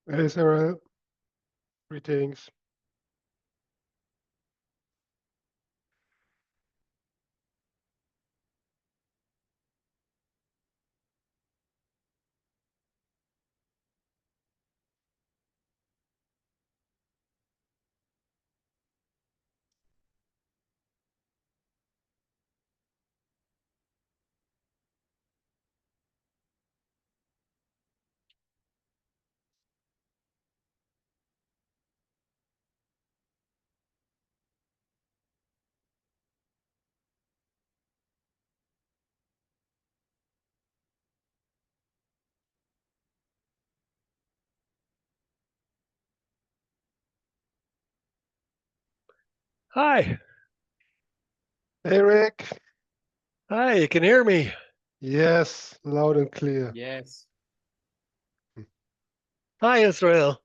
Israel, greetings. Hi. Eric, Hi, you can hear me. yes, loud and clear. Yes. Hi, Israel.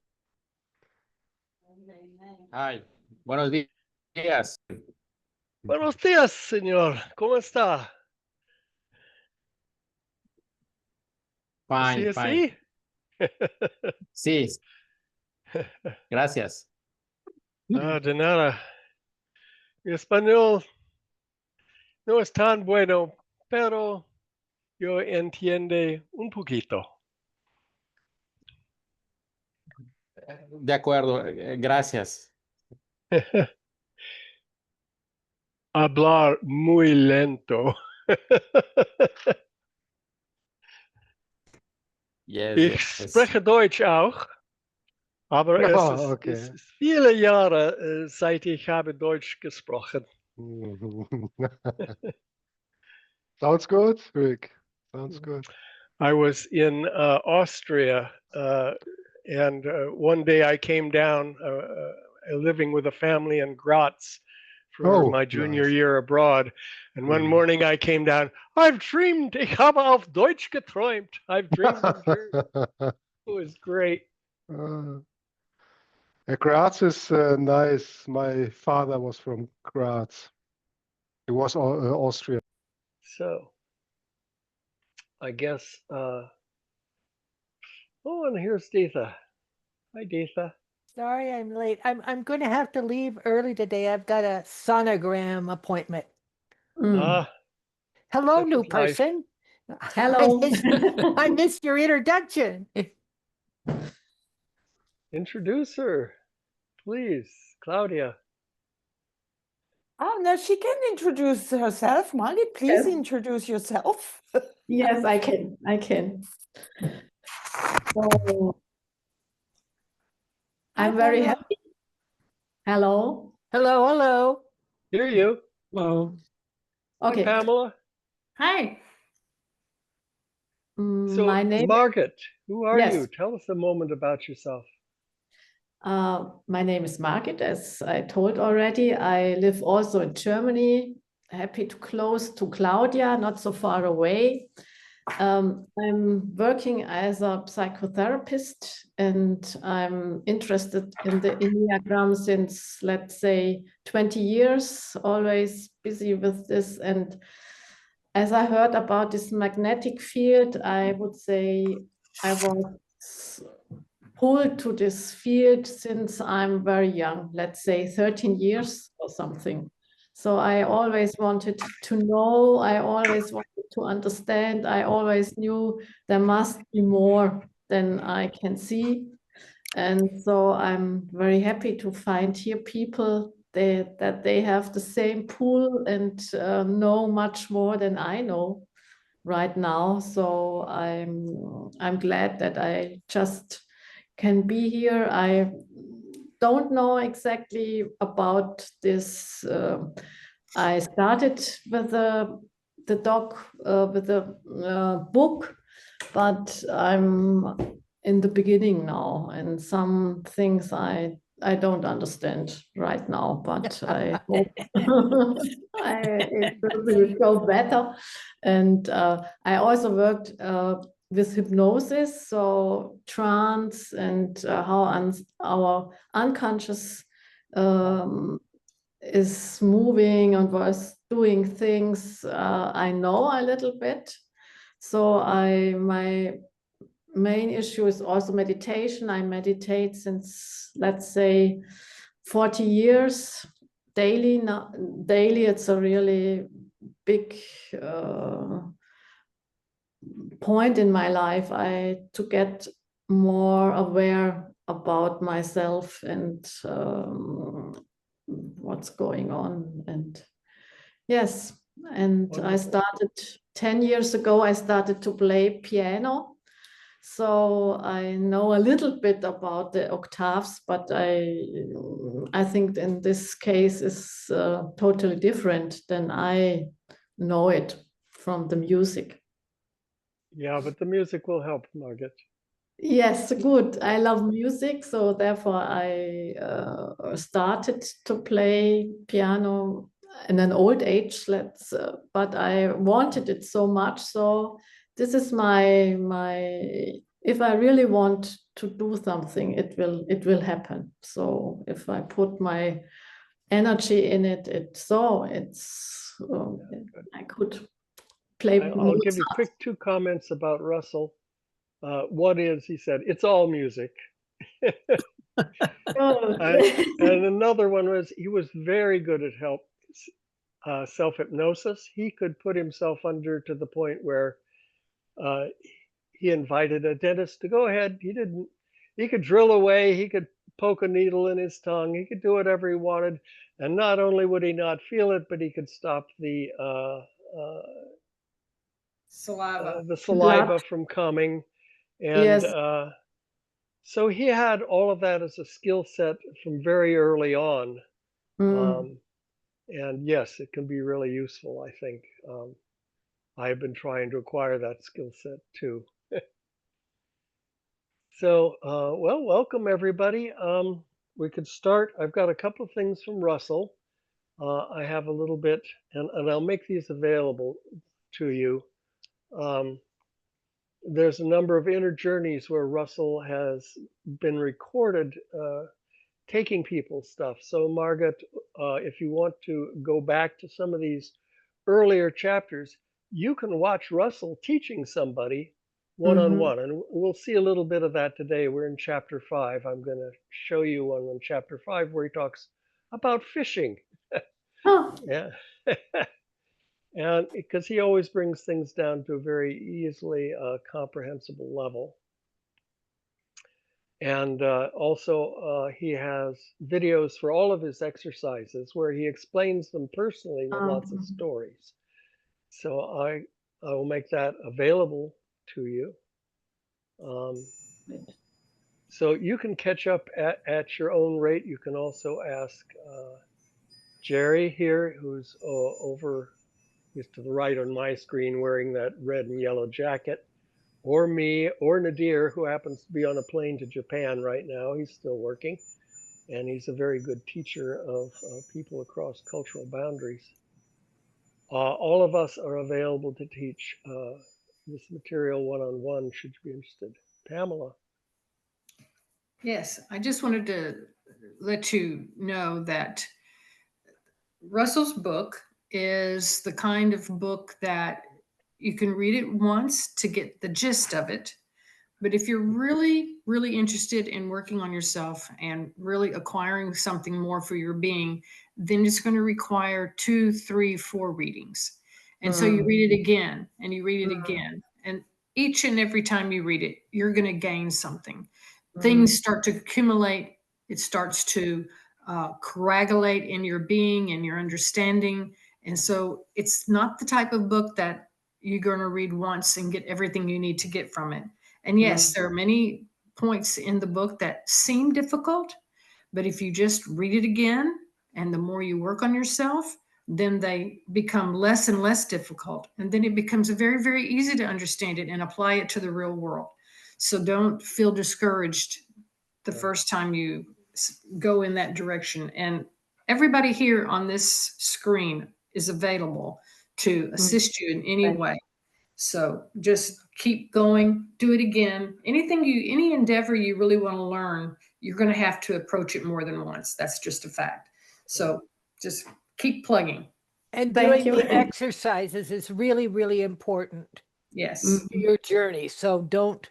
Hi. Buenos días. Buenos días, señor. ¿Cómo está? Fine, ¿Sí, fine. sí? Sí, gracias. De nada. Mi español no es tan bueno, pero yo entiendo un poquito. De acuerdo, gracias. Hablar muy lento. Yes, Ich yes. spreche Deutsch auch, aber es Oh, ist okay. viele Jahre, seit ich habe Deutsch gesprochen. Sounds good, Rick. Sounds good. I was in Austria, and one day I came down, living with a family in Graz for Oh, my junior nice. year abroad. And one Mhm. morning I came down. I've dreamed. Ich habe auf Deutsch geträumt. I've dreamed in German. It was great. Graz is nice. My father was from Graz. He was Austrian. So I guess. Oh, and here's Deetha. Hi, Deetha. Sorry, I'm late. I'm going to have to leave early today. I've got a sonogram appointment. Ah, Hello, such new is life. person. Hello. I missed your introduction. Introduce her, please, Claudia. Oh, no, she can introduce herself. Margit, please Yes. introduce yourself. Yes, I can. So I'm very happy. Hello. Hello, hello. Hear you. Hello. Hi, Okay. Pamela. Hi. So, My name Margaret, who are Yes. you? Tell us a moment about yourself. My name is Margit, as I told already. I live also in Germany, happy to close to Claudia, not so far away. I'm working as a psychotherapist, and I'm interested in the Enneagram since, let's say, 20 years, always busy with this. And as I heard about this magnetic field, I would say I was pulled to this field since I'm very young, let's say 13 years or something. So I always wanted to know, I always wanted to understand, I always knew there must be more than I can see. And so I'm very happy to find here people that they have the same pool and know much more than I know right now. So I'm glad that I just can be here. I don't know exactly about this. I started with the doc with the book, but I'm in the beginning now, and some things I don't understand right now, but I hope it will go better. And I also worked with hypnosis, so trance and how our unconscious is moving and was doing things I know a little bit. So main issue is also meditation. I meditate since, let's say, 40 years daily. Now, daily, it's a really big point in my life. To get more aware about myself and what's going on. And yes, and I started 10 years ago, I started to play piano. So I know a little bit about the octaves, but I think in this case is totally different than I know it from the music. Yeah, but the music will help, Margit. Yes, good. I love music, so therefore I started to play piano in an old age. But I wanted it so much. So this is my. If I really want to do something, it will happen. So if I put my energy in it, I could play. I'll give you quick 2 comments about Russell. One is, he said, it's all music. And another one was, he was very good at self-hypnosis. He could put himself under to the point where he invited a dentist to go ahead. He could drill away, he could poke a needle in his tongue, he could do whatever he wanted. And not only would he not feel it, but he could stop the saliva from coming. And Yes. So he had all of that as a skill set from very early on. And yes, it can be really useful, I think. I've been trying to acquire that skill set too. So, well, welcome everybody. We could start. I've got a couple of things from Russell. I have a little bit, and I'll make these available to you. There's a number of inner journeys where Russell has been recorded taking people's stuff. So Margaret, if you want to go back to some of these earlier chapters, you can watch Russell teaching somebody one-on-one. And we'll see a little bit of that today. We're in chapter 5. I'm going to show you one in chapter 5 where he talks about fishing. Oh. Yeah. And because he always brings things down to a very easily comprehensible level. And also he has videos for all of his exercises where he explains them personally with lots of stories. So I will make that available to you. So you can catch up at your own rate. You can also ask Jerry here, who's over. He's to the right on my screen wearing that red and yellow jacket, or me, or Nadir, who happens to be on a plane to Japan right now. He's still working, and he's a very good teacher of people across cultural boundaries. All of us are available to teach this material one-on-one, should you be interested. Pamela. Yes, I just wanted to let you know that Russell's book is the kind of book that you can read it once to get the gist of it. But if you're really, really interested in working on yourself and really acquiring something more for your being, then it's going to require 2, 3, 4 readings. And so you read it again and you read it again. And each and every time you read it, you're going to gain something. Things start to accumulate. It starts to coagulate in your being and your understanding. And so it's not the type of book that you're going to read once and get everything you need to get from it. And yes, there are many points in the book that seem difficult, but if you just read it again, and the more you work on yourself, then they become less and less difficult. And then it becomes very, very easy to understand it and apply it to the real world. So don't feel discouraged the first time you go in that direction. And everybody here on this screen is available to assist you in any way. So just keep going, do it again. Any endeavor you really want to learn, you're going to have to approach it more than once. That's just a fact. So just keep plugging. And doing the exercises is really, really important. Yes. For your journey. So don't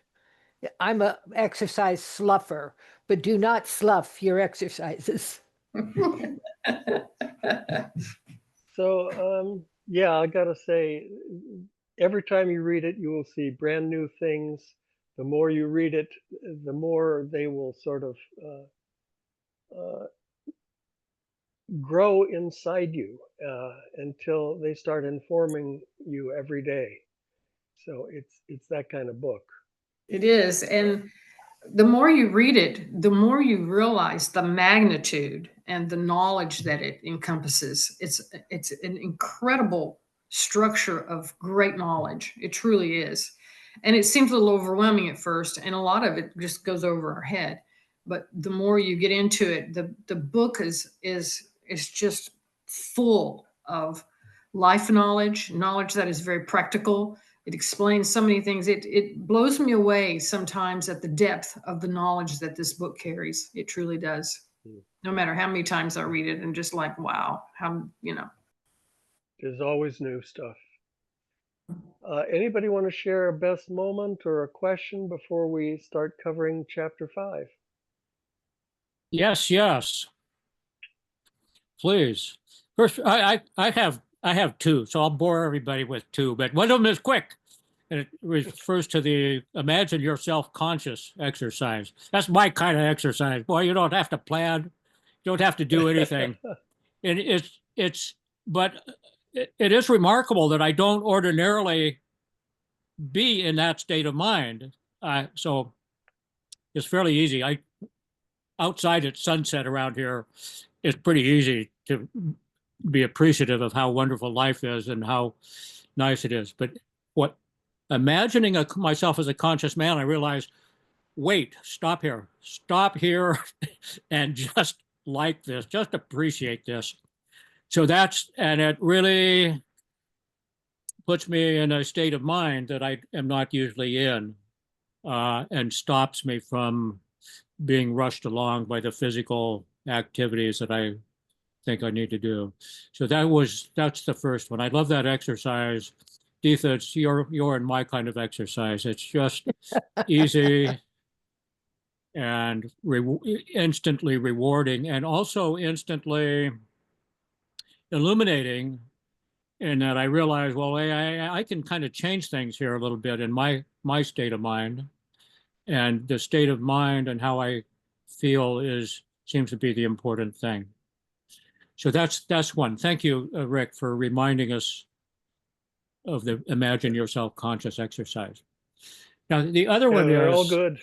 I'm a exercise sluffer, but do not slough your exercises. So, yeah, I gotta say, every time you read it, you will see brand new things. The more you read it, the more they will sort of grow inside you until they start informing you every day. So it's that kind of book. It is. And the more you read it, the more you realize the magnitude and the knowledge that it encompasses. It's an incredible structure of great knowledge. It truly is. And it seems a little overwhelming at first, and a lot of it just goes over our head. But the more you get into it, the book is just full of life knowledge, knowledge that is very practical. It explains so many things. It blows me away sometimes at the depth of the knowledge that this book carries. It truly does. No matter how many times I read it, and just like, wow, how, you know. There's always new stuff. Anybody want to share a best moment or a question before we start covering chapter 5? Yes. Please. First, I have two, so I'll bore everybody with two, but one of them is quick. And it refers to the imagine yourself conscious exercise. That's my kind of exercise. Boy, you don't have to plan. You don't have to do anything. And but it is remarkable that I don't ordinarily be in that state of mind. So it's fairly easy. Outside at sunset around here, it's pretty easy to be appreciative of how wonderful life is and how nice it is. But imagining myself as a conscious man, I realized, wait, stop here and just like this, just appreciate this. So and it really puts me in a state of mind that I am not usually in, and stops me from being rushed along by the physical activities that I think I need to do. So that's the first one. I love that exercise. Deetha, it's you're in my kind of exercise. It's just easy and instantly rewarding, and also instantly illuminating, in that I realize, well, I can kind of change things here a little bit in my state of mind, and the state of mind and how I feel seems to be the important thing. So that's one. Thank you, Rick, for reminding us of the imagine yourself conscious exercise. Now, the other one they're is... all good.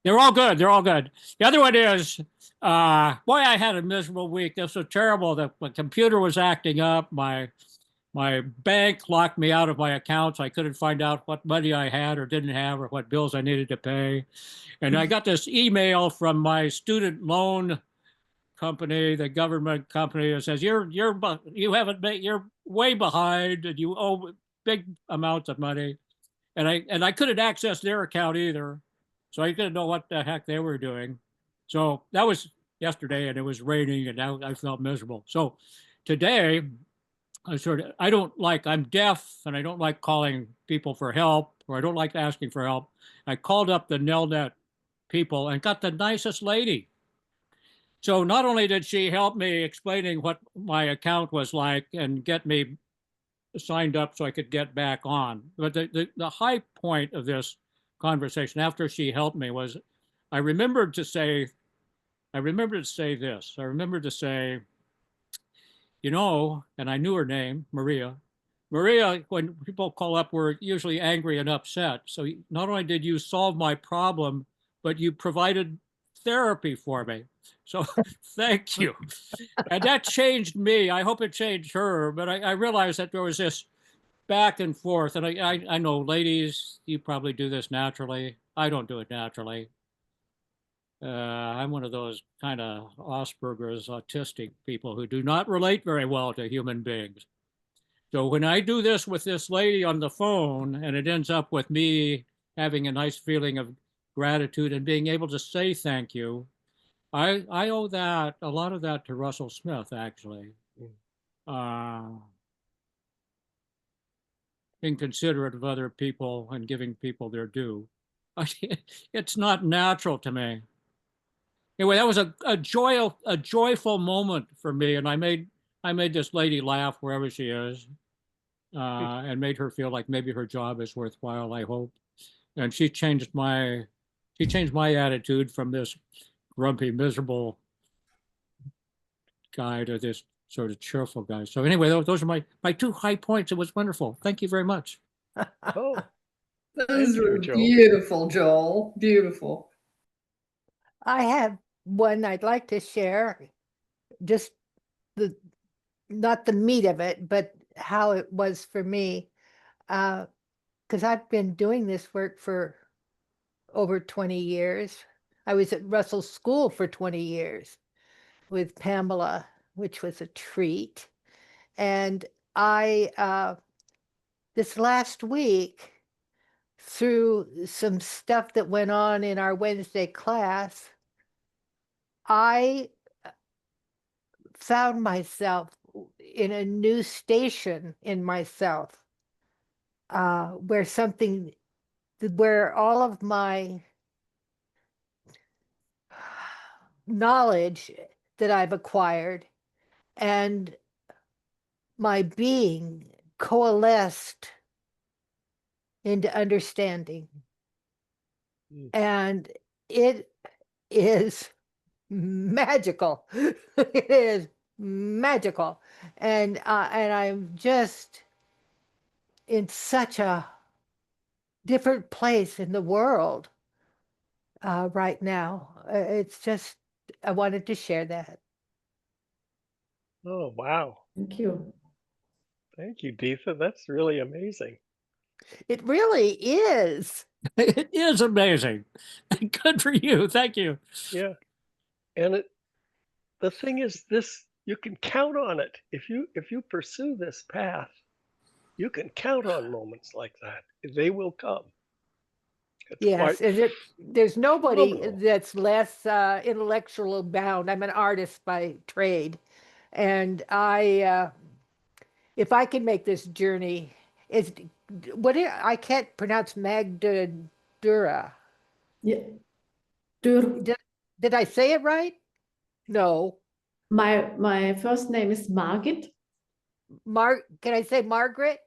They're all good. They're all good. The other one is, boy, I had a miserable week. This was terrible. The computer was acting up. My bank locked me out of my accounts. I couldn't find out what money I had or didn't have, or what bills I needed to pay. And I got this email from my student loan company, the government company, that says you're way behind and you owe big amounts of money. And I couldn't access their account either, so I didn't know what the heck they were doing. So that was yesterday, and it was raining, and now I felt miserable. So today, I'm deaf, and I don't like calling people for help, or I don't like asking for help. I called up the Nelnet people and got the nicest lady. So not only did she help me explaining what my account was like and get me signed up so I could get back on, but the high point of this conversation after she helped me was I remembered to say this. I remembered to say, you know, and I knew her name, Maria. Maria, when people call up, we're usually angry and upset. So not only did you solve my problem, but you provided therapy for me. So thank you. And that changed me. I hope it changed her, but I realized that there was this back and forth. And I know, ladies, you probably do this naturally. I don't do it naturally. I'm one of those kind of Asperger's autistic people who do not relate very well to human beings. So when I do this with this lady on the phone, and it ends up with me having a nice feeling of gratitude and being able to say thank you, I owe a lot of that to Russell Smith, actually. Being considerate of other people and giving people their due. It's not natural to me. Anyway, that was a joyful moment for me, and I made this lady laugh wherever she is, and made her feel like maybe her job is worthwhile, I hope. And she changed my attitude from this grumpy, miserable guy to this sort of cheerful guy. So anyway, those are my 2 high points. It was wonderful. Thank you very much. Oh, Those you, were Joel. beautiful, Joel. Beautiful. I have one I'd like to share, just not the meat of it, but how it was for me. Because I've been doing this work for over 20 years. I was at Russell School for 20 years with Pamela, which was a treat. And I, this last week, through some stuff that went on in our Wednesday class, I found myself in a new station in myself, where all of my knowledge that I've acquired and my being coalesced into understanding. And it is magical. It is magical. And I'm just in such a different place in the world right now. It's just, I wanted to share that. Oh, wow. Thank you. Thank you, Deetha. That's really amazing. It really is. It is amazing. Good for you. Thank you. Yeah. And the thing is this, you can count on it. If you pursue this path, you can count on moments like that. They will come. It's Yes, quite there's nobody phenomenal. that's less intellectual bound. I'm an artist by trade, and if I can make this journey, I can't pronounce Magdadura. Yeah. Did I say it right? No. My first name is Margit. Can I say Margaret?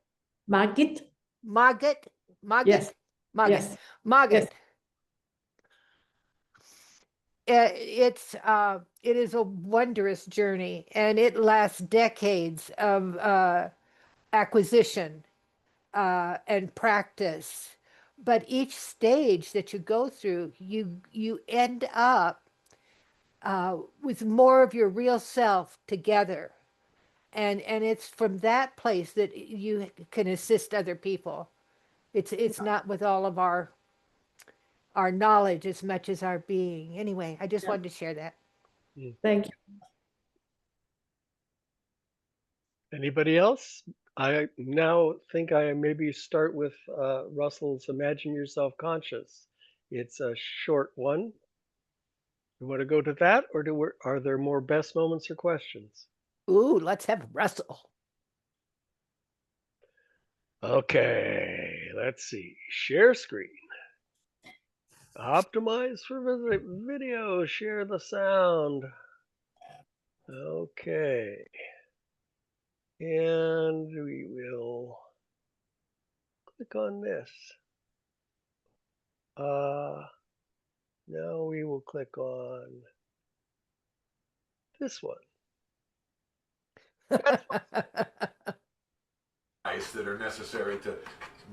Margit. Margit? Margit? Yes. Margit. Yes. Margit. Yes. It is a wondrous journey, and it lasts decades of acquisition and practice. But each stage that you go through, you end up with more of your real self together, and it's from that place that you can assist other people. It's not with all of our knowledge as much as our being. Anyway, I just wanted to share that. Thank you. Anybody else? I now think I maybe start with Russell's Imagine Yourself Conscious. It's a short one. You want to go to that, or are there more best moments or questions? Ooh, let's have Russell. Okay, let's see. Share screen. Optimize for video. Share the sound. Okay. And we will click on this. Now we will click on this one. That are necessary to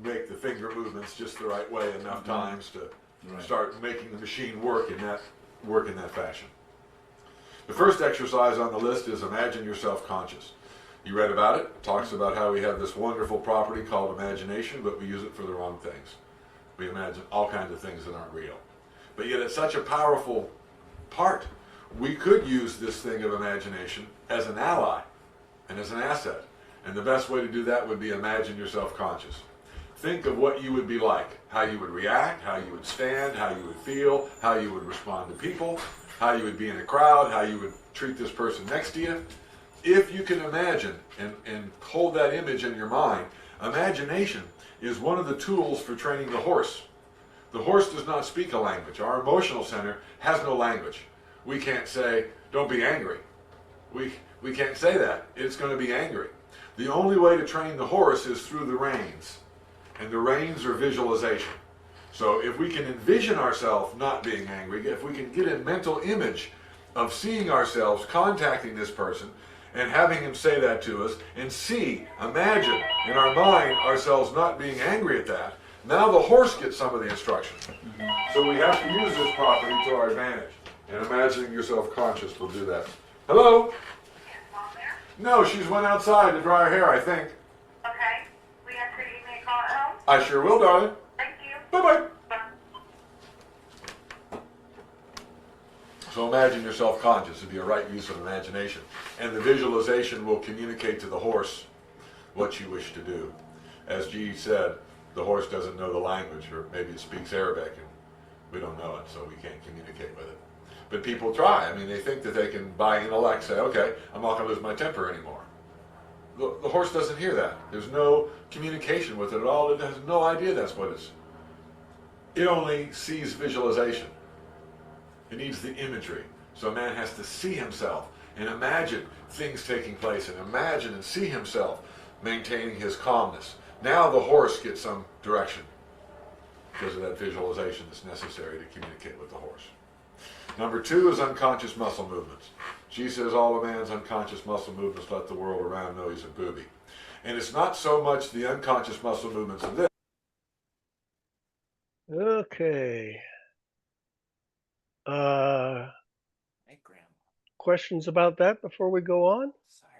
make the finger movements just the right way enough times to start making the machine work in that fashion. The first exercise on the list is Imagine Yourself Conscious. You read about it. It talks about how we have this wonderful property called imagination, but we use it for the wrong things. We imagine all kinds of things that aren't real. But yet it's such a powerful part. We could use this thing of imagination as an ally and as an asset. And the best way to do that would be imagine yourself conscious. Think of what you would be like, how you would react, how you would stand, how you would feel, how you would respond to people, how you would be in a crowd, how you would treat this person next to you. If you can imagine and hold that image in your mind, imagination is one of the tools for training the horse. The horse does not speak a language. Our emotional center has no language. We can't say, don't be angry. We can't say that. It's going to be angry. The only way to train the horse is through the reins. And the reins are visualization. So if we can envision ourselves not being angry, if we can get a mental image of seeing ourselves contacting this person and having him say that to us, and imagine in our mind ourselves not being angry at that, now the horse gets some of the instruction. So we have to use this property to our advantage. And imagining yourself conscious will do that. Hello? No, she's went outside to dry her hair, I think. Okay. We have to give me a call at home? I sure will, darling. Thank you. Bye-bye. So imagine yourself conscious would be a right use of imagination. And the visualization will communicate to the horse what you wish to do. As G said, the horse doesn't know the language, or maybe it speaks Arabic and we don't know it, so we can't communicate with it. But people try. I mean, they think that they can, by intellect, say, okay, I'm not going to lose my temper anymore. The horse doesn't hear that. There's no communication with it at all. It has no idea that's what it's. It only sees visualization. It needs the imagery. So a man has to see himself and imagine things taking place and imagine and see himself maintaining his calmness. Now the horse gets some direction because of that visualization that's necessary to communicate with the horse. Number 2 is unconscious muscle movements. She says all a man's unconscious muscle movements let the world around know he's a booby. And it's not so much the unconscious muscle movements of this. Okay. Questions about that before we go on? Sorry.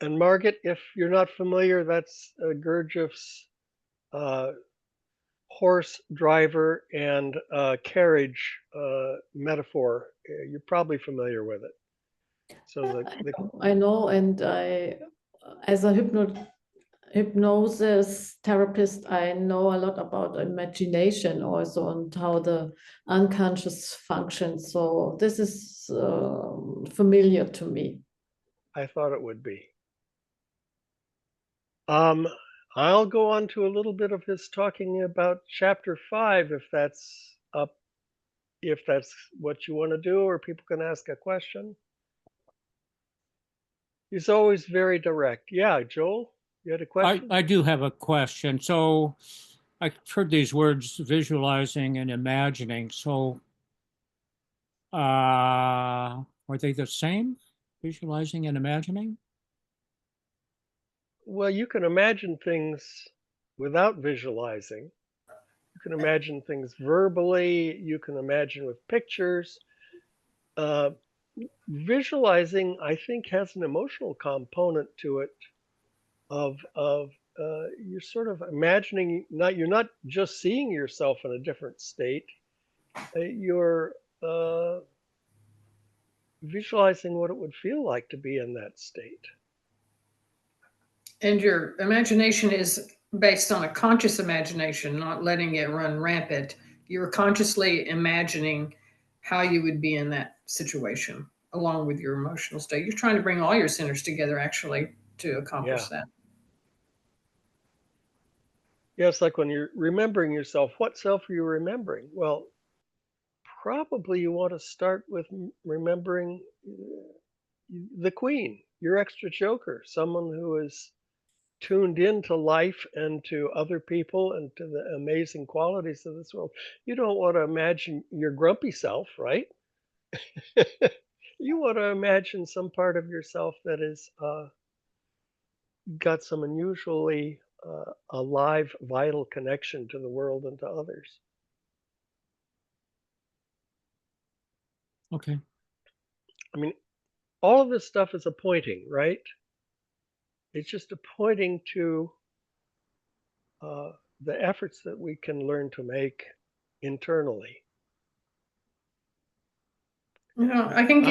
And Margaret, if you're not familiar, that's Gurdjieff's horse, driver, and carriage metaphor. You're probably familiar with it. So I know, and as a hypnosis therapist, I know a lot about imagination also and how the unconscious functions. So this is familiar to me. I thought it would be. I'll go on to a little bit of his talking about chapter 5, if that's what you want to do, or people can ask a question. He's always very direct. Yeah, Joel, you had a question? I do have a question. So I heard these words, visualizing and imagining. So are they the same, visualizing and imagining? Well, you can imagine things without visualizing. You can imagine things verbally. You can imagine with pictures. Visualizing, I think, has an emotional component to it. You're sort of imagining. You're not just seeing yourself in a different state. You're visualizing what it would feel like to be in that state. And your imagination is based on a conscious imagination, not letting it run rampant. You're consciously imagining how you would be in that situation along with your emotional state. You're trying to bring all your centers together actually to accomplish that. Yeah, it's like when you're remembering yourself, what self are you remembering? Well, probably you want to start with remembering the queen, your extra joker, someone who is tuned into life and to other people and to the amazing qualities of this world. You don't want to imagine your grumpy self, right? You want to imagine some part of yourself that is got some unusually alive, vital connection to the world and to others. Okay. I mean, all of this stuff is a pointing, right? It's just a pointing to the efforts that we can learn to make internally. You know, I can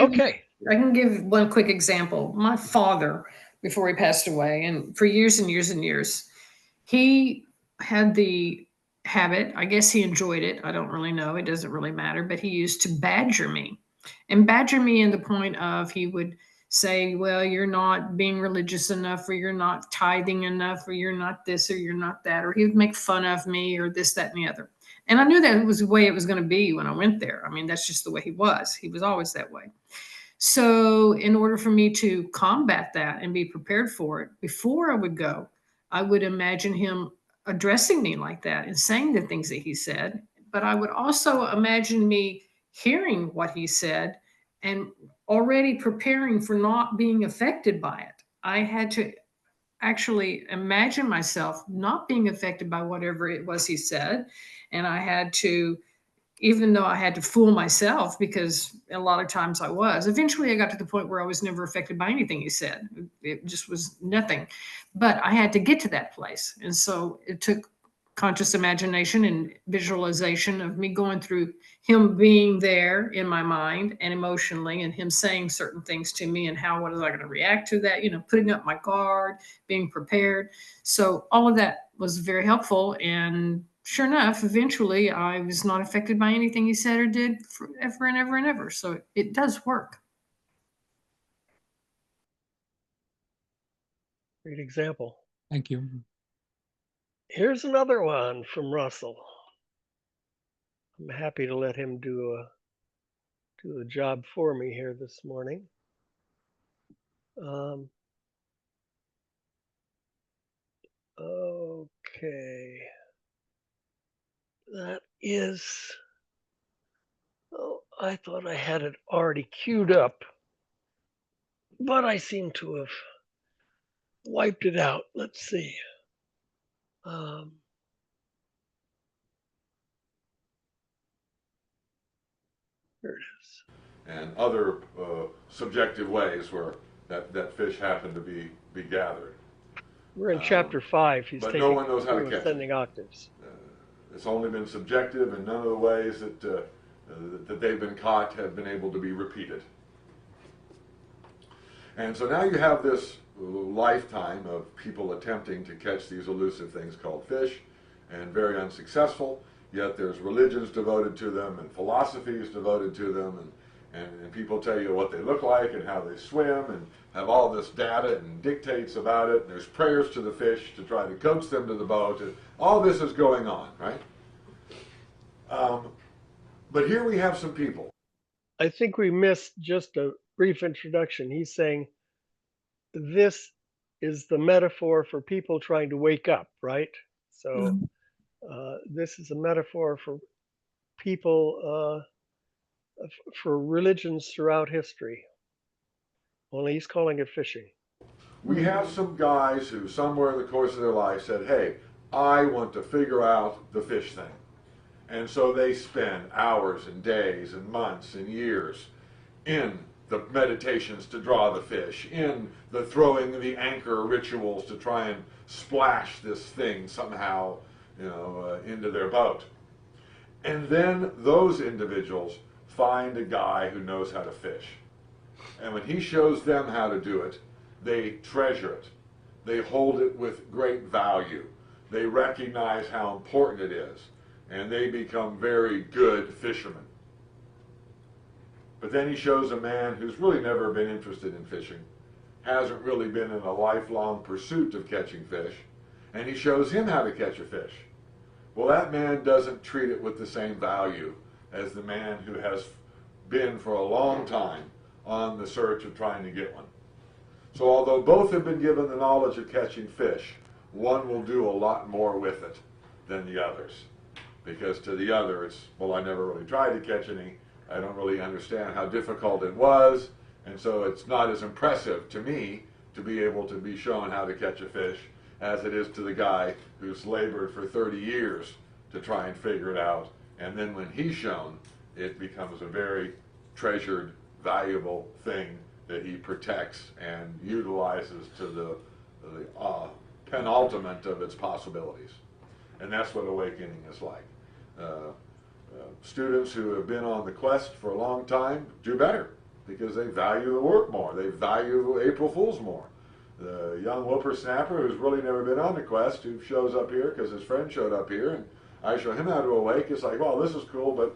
give one quick example. My father, before he passed away, and for years and years and years, he had the habit, I guess he enjoyed it, I don't really know, it doesn't really matter, but he used to badger me. And badger me in the point of he would say, well, you're not being religious enough, or you're not tithing enough, or you're not this, or you're not that, or he would make fun of me, or this, that, and the other. And I knew that was the way it was going to be when I went there. I mean, that's just the way he was. He was always that way. So in order for me to combat that and be prepared for it, before I would go, I would imagine him addressing me like that and saying the things that he said. But I would also imagine me hearing what he said and already preparing for not being affected by it. I had to actually imagine myself not being affected by whatever it was he said. And I had to, even though I had to fool myself, because a lot of times I was, eventually I got to the point where I was never affected by anything he said. It just was nothing. But I had to get to that place. And so it took conscious imagination and visualization of me going through him being there in my mind and emotionally, and him saying certain things to me, and how, what was I going to react to that, putting up my guard, being prepared. So all of that was very helpful. And sure enough, eventually I was not affected by anything he said or did forever and ever and ever. So it does work. Great example. Thank you. Here's another one from Russell. I'm happy to let him do a job for me here this morning. Okay. That is, oh, I thought I had it already queued up, but I seem to have wiped it out. Let's see. Here it is. And other subjective ways where that fish happened to be gathered. We're in chapter 5. He's but taking no one knows how to catch ascending octaves. It's only been subjective, and none of the ways that that they've been caught have been able to be repeated. And so now you have this lifetime of people attempting to catch these elusive things called fish, and very unsuccessful. Yet there's religions devoted to them, and philosophies devoted to them, and people tell you what they look like and how they swim, and have all this data and dictates about it. And there's prayers to the fish to try to coax them to the boat. And all this is going on, right? But here we have some people. I think we missed just a brief introduction. He's saying this is the metaphor for people trying to wake up, right? So this is a metaphor for people, for religions throughout history. Only he's calling it fishing. We have some guys who somewhere in the course of their life said, hey, I want to figure out the fish thing. And so they spend hours and days and months and years in the meditations to draw the fish, in the throwing the anchor rituals to try and splash this thing somehow, into their boat. And then those individuals find a guy who knows how to fish. And when he shows them how to do it, they treasure it. They hold it with great value. They recognize how important it is. And they become very good fishermen. But then he shows a man who's really never been interested in fishing, hasn't really been in a lifelong pursuit of catching fish, and he shows him how to catch a fish. Well, that man doesn't treat it with the same value as the man who has been for a long time on the search of trying to get one. So although both have been given the knowledge of catching fish, one will do a lot more with it than the others. Because to the other, it's, well, I never really tried to catch any. I don't really understand how difficult it was. And so it's not as impressive to me to be able to be shown how to catch a fish as it is to the guy who's labored for 30 years to try and figure it out. And then when he's shown, it becomes a very treasured, valuable thing that he protects and utilizes to the penultimate of its possibilities. And that's what awakening is like. Students who have been on the quest for a long time do better because they value the work more. They value April Fools more. The young whippersnapper who's really never been on the quest, who shows up here because his friend showed up here, and I show him how to awake, it's like, well, this is cool, but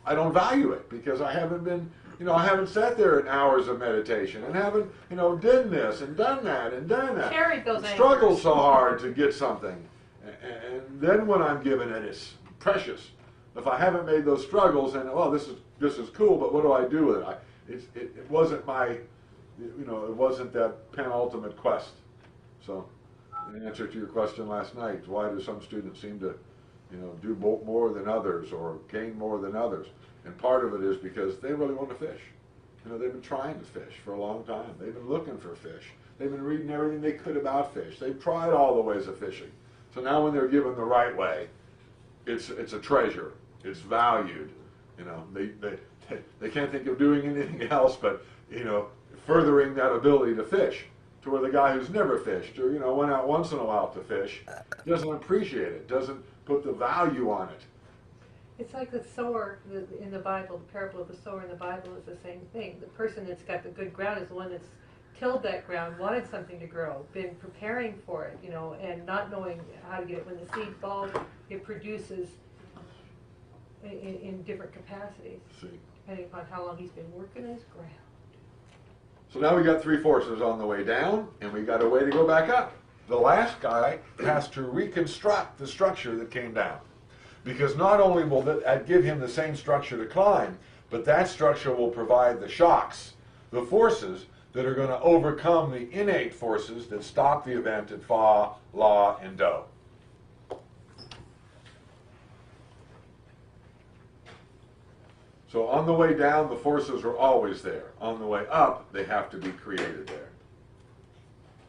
I don't value it because I haven't been, I haven't sat there in hours of meditation and haven't, done this and done that and done that. Carried those Struggled anchors. so hard to get something. And then when I'm given it, it's precious. If I haven't made those struggles and, well, this is cool, but what do I do with it? It wasn't my, it wasn't that penultimate quest. So, in answer to your question last night, why do some students seem to, do more than others or gain more than others? And part of it is because they really want to fish. They've been trying to fish for a long time. They've been looking for fish. They've been reading everything they could about fish. They've tried all the ways of fishing. So now when they're given the right way, it's a treasure. It's valued. They can't think of doing anything else but, furthering that ability to fish. To where the guy who's never fished or, went out once in a while to fish doesn't appreciate it, doesn't put the value on it. It's like the sower in the Bible, the parable of the sower in the Bible is the same thing. The person that's got the good ground is the one that's tilled that ground, wanted something to grow, been preparing for it, and not knowing how to get it. When the seed falls, it produces in different capacities, depending upon how long he's been working his ground. So now we got three forces on the way down, and we got a way to go back up. The last guy has to reconstruct the structure that came down. Because not only will that give him the same structure to climb, but that structure will provide the shocks, the forces that are going to overcome the innate forces that stop the event at Fa, La, and Do. So on the way down, the forces are always there. On the way up, they have to be created there.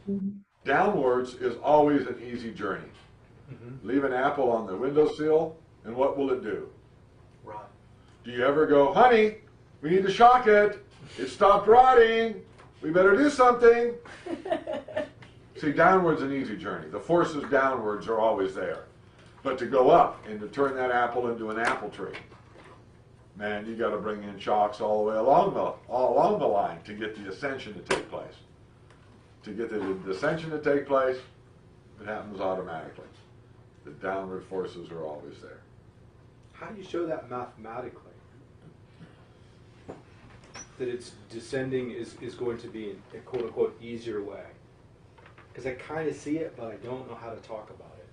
Mm-hmm. Downwards is always an easy journey. Mm-hmm. Leave an apple on the windowsill, and what will it do? Rot. Do you ever go, honey, we need to shock it. It stopped rotting. We better do something. See, downwards is an easy journey. The forces downwards are always there. But to go up and to turn that apple into an apple tree, man, you got to bring in shocks all the way along the line to get the ascension to take place. To get the ascension to take place, it happens automatically. The downward forces are always there. How do you show that mathematically? That it's descending is going to be a quote-unquote easier way? Because I kind of see it, but I don't know how to talk about it.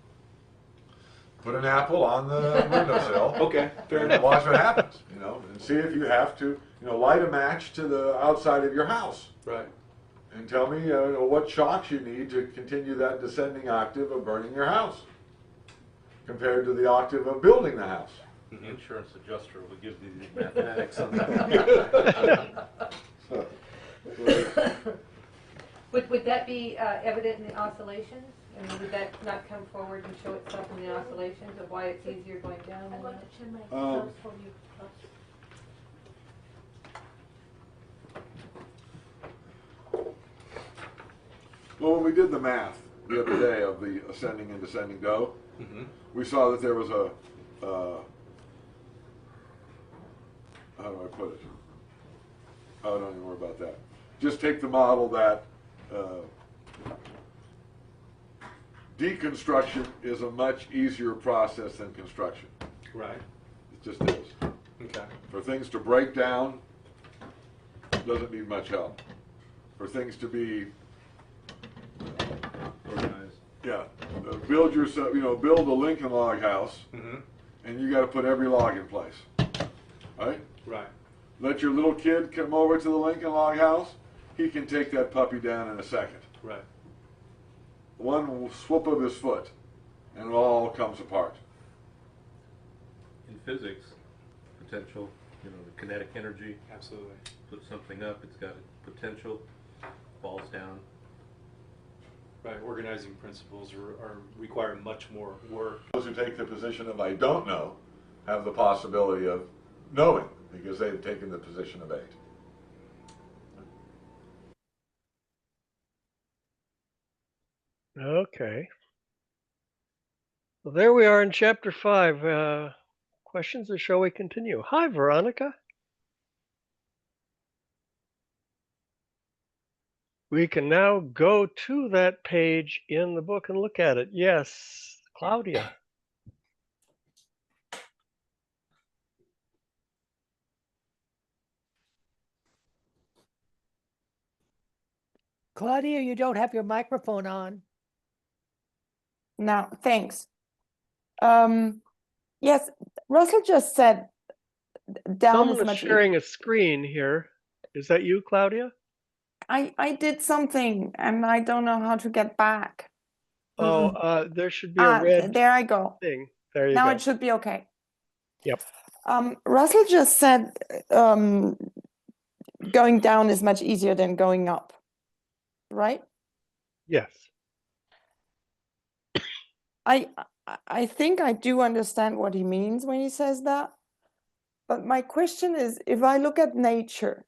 Put an apple on the windowsill. Okay, fair enough. Watch what happens, and see if you have to, light a match to the outside of your house. Right. And tell me what shocks you need to continue that descending octave of burning your house compared to the octave of building the house. The insurance adjuster will give you the mathematics on that. Would that be evident in the oscillations? I mean, would that not come forward and show itself in the oscillations of why it's easier going down? I'm going to turn my clothes for you. Well, when we did the math the other day of the ascending and descending Do, we saw that there was a, how do I put it? Oh, don't even worry about that. Just take the model that deconstruction is a much easier process than construction. Right. It just is. Okay. For things to break down, doesn't need much help. For things to be organized. Yeah, build yourself. Build a Lincoln log house, and you got to put every log in place. Right. Right. Let your little kid come over to the Lincoln log house. He can take that puppy down in a second. Right. One swoop of his foot, and it all comes apart. In physics, potential, the kinetic energy. Absolutely. Put something up, it's got a potential, falls down. Right, organizing principles require much more work. Those who take the position of I don't know have the possibility of knowing because they've taken the position of 8. Okay. Well, there we are in chapter 5. Questions, or shall we continue? Hi, Veronica. We can now go to that page in the book and look at it. Yes, Claudia. Claudia, you don't have your microphone on. No, thanks. Yes, Russell just said down Someone is is much. sharing a screen here. Is that you, Claudia? I did something and I don't know how to get back. Oh, there should be a red there I go. thing. There you Now go. it should be okay. Yep. Russell just said going down is much easier than going up, right? Yes. I think I do understand what he means when he says that. But my question is, if I look at nature,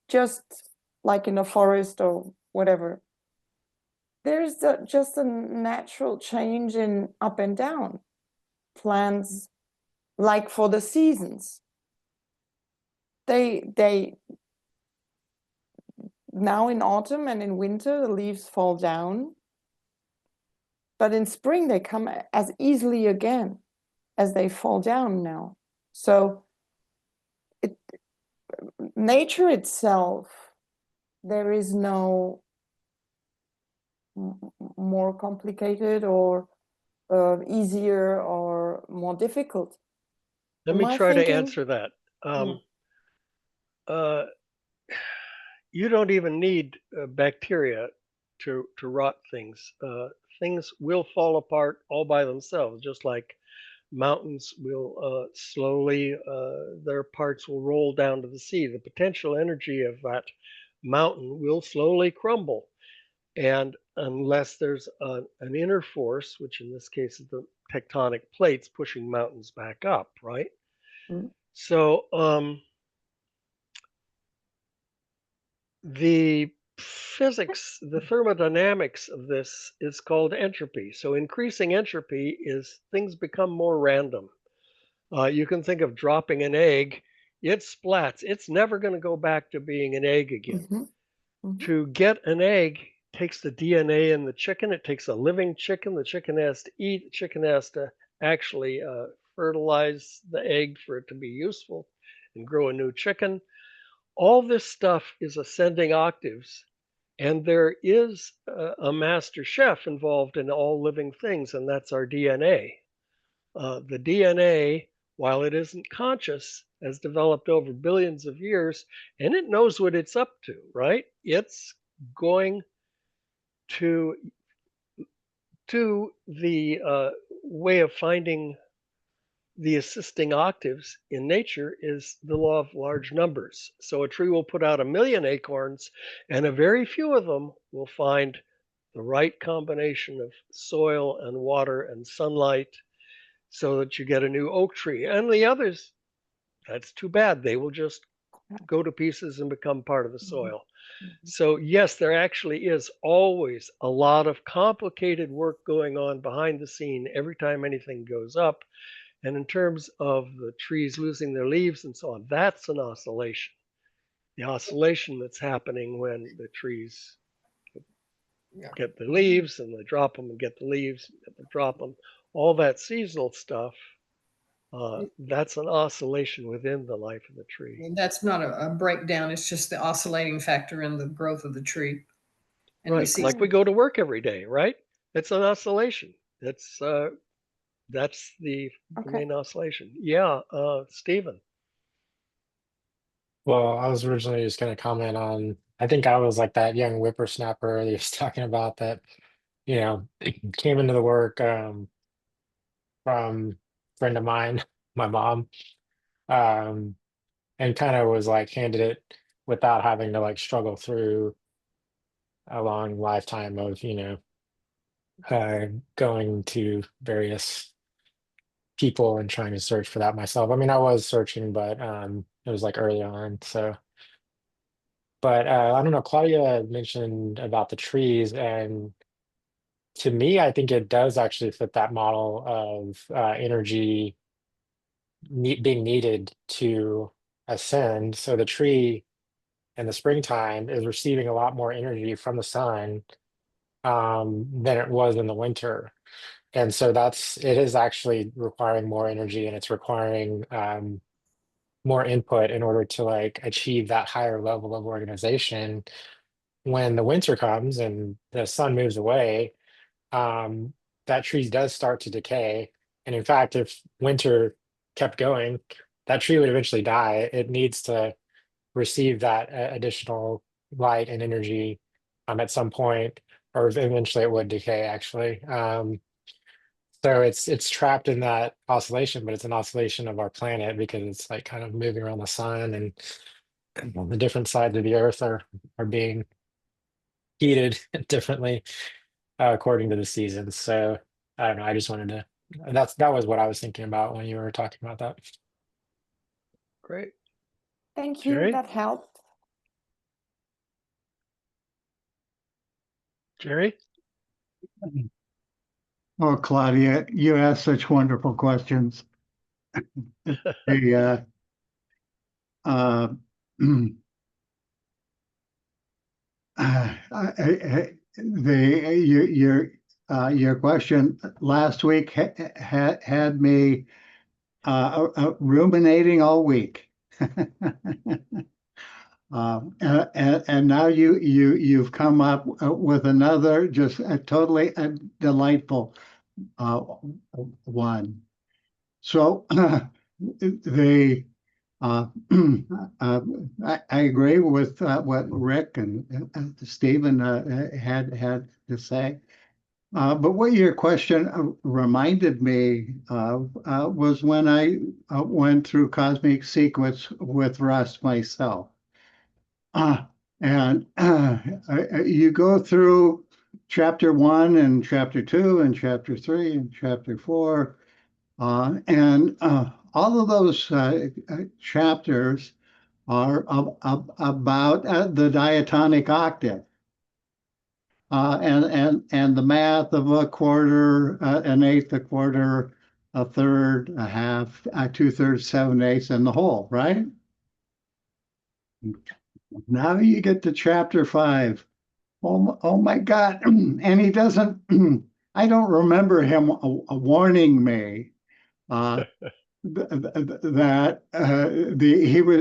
just like in a forest or whatever, there's just a natural change in up and down. Plants, like for the seasons, they now in autumn and in winter, the leaves fall down. But in spring, they come as easily again as they fall down now. So nature itself, there is no more complicated or easier or more difficult. Let Am me I try to thinking? answer that. You don't even need bacteria to rot things. Things will fall apart all by themselves, just like mountains will slowly, their parts will roll down to the sea. The potential energy of that mountain will slowly crumble. And unless there's an inner force, which in this case is the tectonic plates pushing mountains back up, right? Mm. So the physics, the thermodynamics of this is called entropy. So increasing entropy is things become more random. You can think of dropping an egg, it splats. It's never going to go back to being an egg again. To get an egg takes the DNA in the chicken. It takes a living chicken. The chicken has to eat. The chicken has to actually fertilize the egg for it to be useful and grow a new chicken. All this stuff is ascending octaves, and there is a master chef involved in all living things, and that's our DNA. The DNA, while it isn't conscious, has developed over billions of years, and it knows what it's up to, right? It's going to the way of finding the assisting octaves in nature is the law of large numbers. So a tree will put out 1,000,000 acorns, and a very few of them will find the right combination of soil and water and sunlight so that you get a new oak tree. And the others, that's too bad. They will just go to pieces and become part of the soil. So yes, there actually is always a lot of complicated work going on behind the scene every time anything goes up. And in terms of the trees losing their leaves and so on, that's an oscillation. The oscillation that's happening when the trees get the leaves and they drop them and get the leaves and they drop them, all that seasonal stuff, that's an oscillation within the life of the tree. And that's not a breakdown, it's just the oscillating factor in the growth of the tree. And right, like we go to work every day, right? It's an oscillation. That's the main oscillation. Yeah, Stephen. Well, I was originally just going to comment on, I think I was like that young whippersnapper that he was talking about that, came into the work from a friend of mine, my mom, and kind of was like handed it without having to like struggle through a long lifetime of, going to various people and trying to search for that myself. I mean, I was searching, but it was like early on. So, but I don't know, Claudia mentioned about the trees, and to me, I think it does actually fit that model of energy being needed to ascend. So the tree in the springtime is receiving a lot more energy from the sun than it was in the winter. And so it is actually requiring more energy, and it's requiring more input in order to like achieve that higher level of organization. when the winter comes and the sun moves away, that tree does start to decay. And in fact, if winter kept going, that tree would eventually die. It needs to receive that additional light and energy at some point, or eventually it would decay actually. So it's trapped in that oscillation, but it's an oscillation of our planet because it's like kind of moving around the sun, and the different sides of the earth are being heated differently according to the seasons. So I don't know. I just wanted to. That was what I was thinking about when you were talking about that. Great. Thank you. Jerry? That helped. Jerry? Oh, Claudia, you ask such wonderful questions. The your question last week had me ruminating all week. And now you've come up with another just a totally delightful one. So the I agree with what Rick and Stephen had to say. But what your question reminded me of was when I went through Cosmic Sequence with Russ myself. And you go through chapter 1 and chapter 2 and chapter 3 and chapter 4. And all of those chapters are about the diatonic octave. And the math of a quarter, an eighth, a quarter, a third, a half, 2/3, 7/8, and the whole, right? Now you get to chapter 5. Oh my God. And he doesn't, I don't remember him warning me that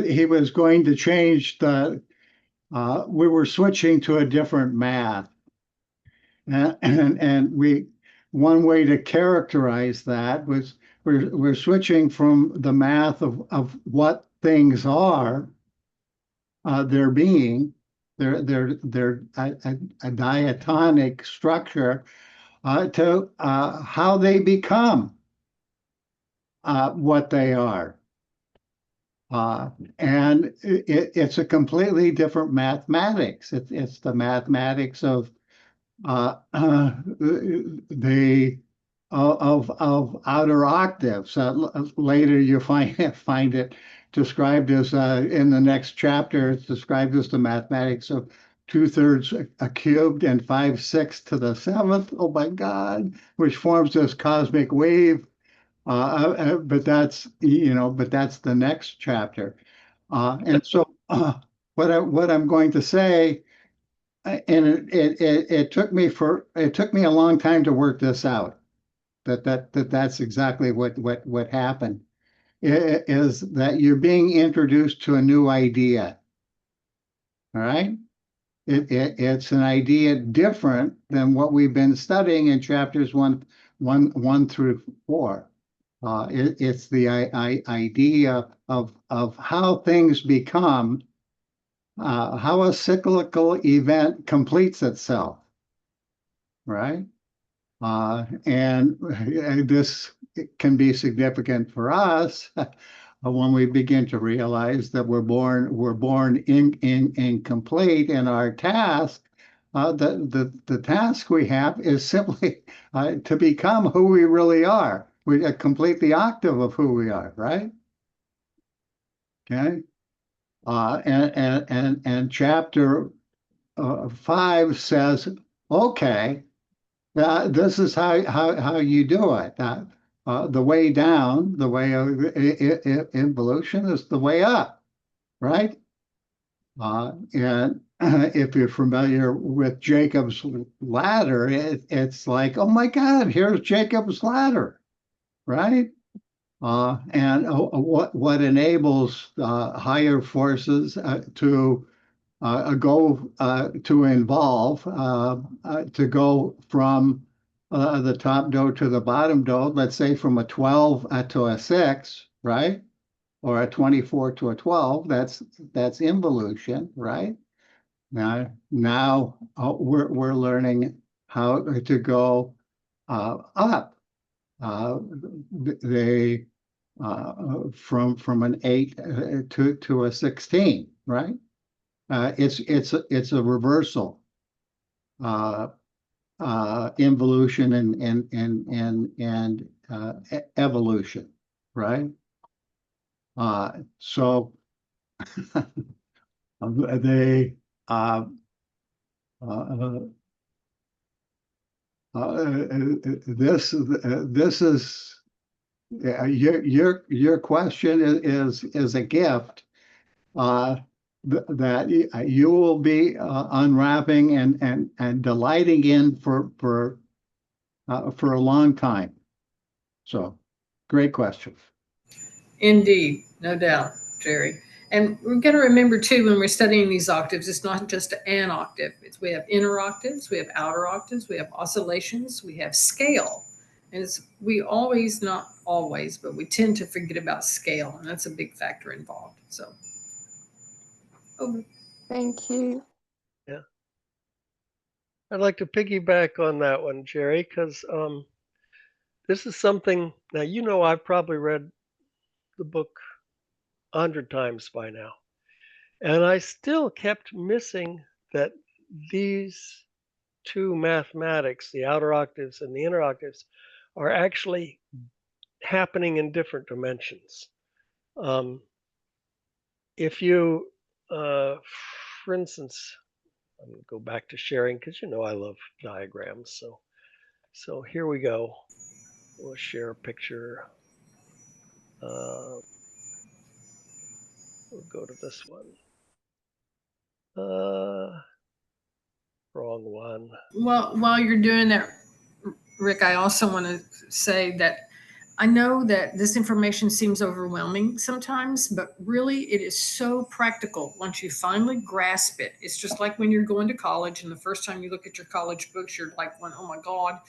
he was going to change the, we were switching to a different math. And one way to characterize that was we're switching from the math of what things are, their being, their a diatonic structure, to how they become what they are. And it's a completely different mathematics. It's the mathematics of the of outer octaves. Later you find it described as in the next chapter. It's described as the mathematics of 2/3 a cubed and 5/6 to the 7th. Oh my God! Which forms this cosmic wave. But that's the next chapter. And so what I'm going to say. And it took me a long time to work this out. That's exactly what happened. Is that you're being introduced to a new idea. All right. It's an idea different than what we've been studying in chapters 1 through 4. It's the idea of how things become. How a cyclical event completes itself, right? And this can be significant for us when we begin to realize that we're born incomplete in our task. The task we have is simply to become who we really are. We complete the octave of who we are, right? Okay. And chapter 5 says, okay, this is how you do it. The way down, the way of evolution is the way up, right? And if you're familiar with Jacob's ladder, it's like, oh my God, here's Jacob's ladder, right? And what enables higher forces to to involve to go from the top do to the bottom do, let's say from a 12 to a 6, right? Or a 24 to a 12, that's involution, right? Now we're learning how to go up. They from an 8 to a 16, right? It's a reversal, involution and evolution, right? So they this is your question is a gift that you will be unwrapping and delighting in for a long time. So, great question. Indeed, no doubt, Jerry. And we've got to remember too, when we're studying these octaves, it's not just an octave. We have inner octaves, we have outer octaves, we have oscillations, we have scale. And we always, not always, but we tend to forget about scale, and that's a big factor involved. So, over. Thank you. Yeah. I'd like to piggyback on that one, Jerry, because this is something, now, you know, I've probably read the book 100 times by now. And I still kept missing that these two mathematics, the outer octaves and the inner octaves, are actually happening in different dimensions. If you, for instance, I'm going to go back to sharing because you know I love diagrams. So here we go. We'll share a picture. We'll go to this one. Wrong one. Well, while you're doing that, Rick, I also want to say that I know that this information seems overwhelming sometimes, but really it is so practical once you finally grasp it. It's just like when you're going to college and the first time you look at your college books, you're like, oh my God.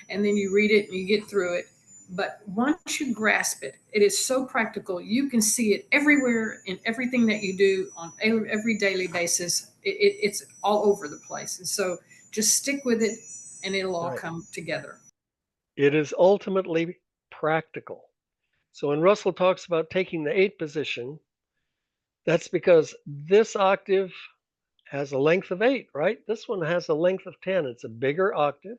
And then you read it and you get through it. But once you grasp it, it is so practical. You can see it everywhere in everything that you do on every daily basis. It's all over the place. And so just stick with it and it'll all come together. It is ultimately practical. So when Russell talks about taking the 8 position, that's because this octave has a length of 8, right? This one has a length of 10. It's a bigger octave.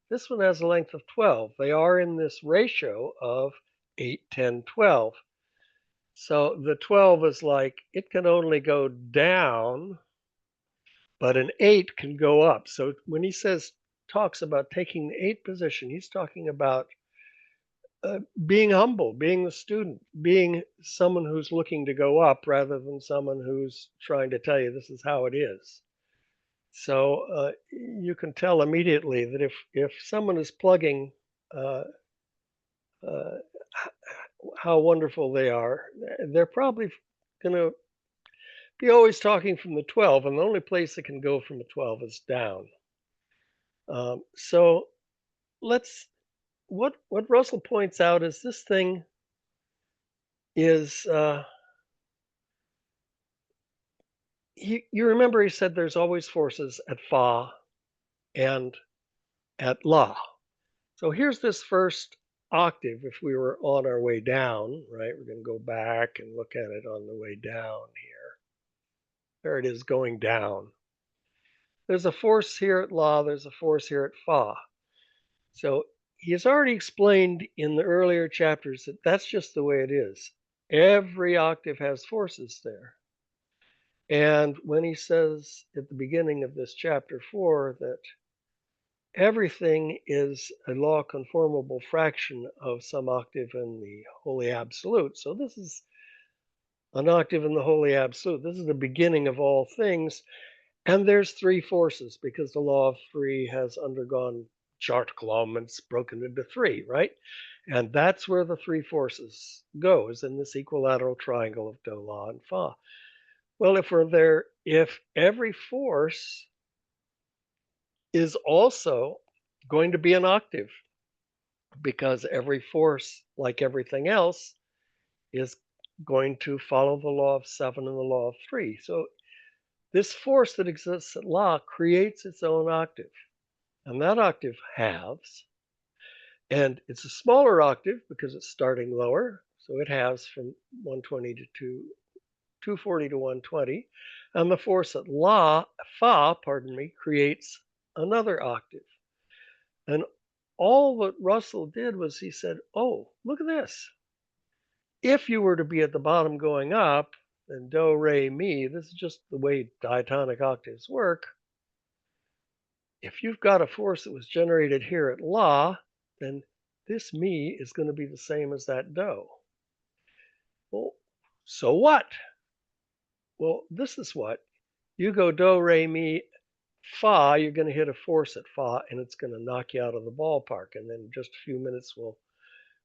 This one has a length of 12. They are in this ratio of 8, 10, 12. So the 12 is like, it can only go down, but an 8 can go up. So when he talks about taking the 8 position, he's talking about being humble, being the student, being someone who's looking to go up rather than someone who's trying to tell you this is how it is. So you can tell immediately that if someone is plugging how wonderful they are, they're probably going to be always talking from the 12, and the only place that can go from the 12 is down. So what Russell points out is this thing is you remember he said there's always forces at Fa and at La. So here's this first octave. If we were on our way down, right, we're going to go back and look at it on the way down here. There it is going down. There's a force here at La, there's a force here at Fa. So he has already explained in the earlier chapters that that's just the way it is. Every octave has forces there. And when he says at the beginning of this chapter 4 that everything is a law conformable fraction of some octave in the Holy Absolute. So this is an octave in the Holy Absolute. This is the beginning of all things. And there's 3 forces because the law of 3 has undergone Chartklom and it's broken into 3, right? And that's where the 3 forces go, is in this equilateral triangle of Do, La, and Fa. Well, if every force is also going to be an octave, because every force, like everything else, is going to follow the law of 7 and the law of 3. So this force that exists at La creates its own octave, and that octave halves, and it's a smaller octave because it's starting lower, so it halves from 120 to 240 to 120, and the force at Fa, creates another octave. And all that Russell did was he said, oh, look at this. If you were to be at the bottom going up, then do, re, mi, this is just the way diatonic octaves work. If you've got a force that was generated here at La, then this mi is going to be the same as that do. Well, so what? Well, this is what. You go do, re, mi, fa, you're going to hit a force at fa, and it's going to knock you out of the ballpark. And then in just a few minutes, we'll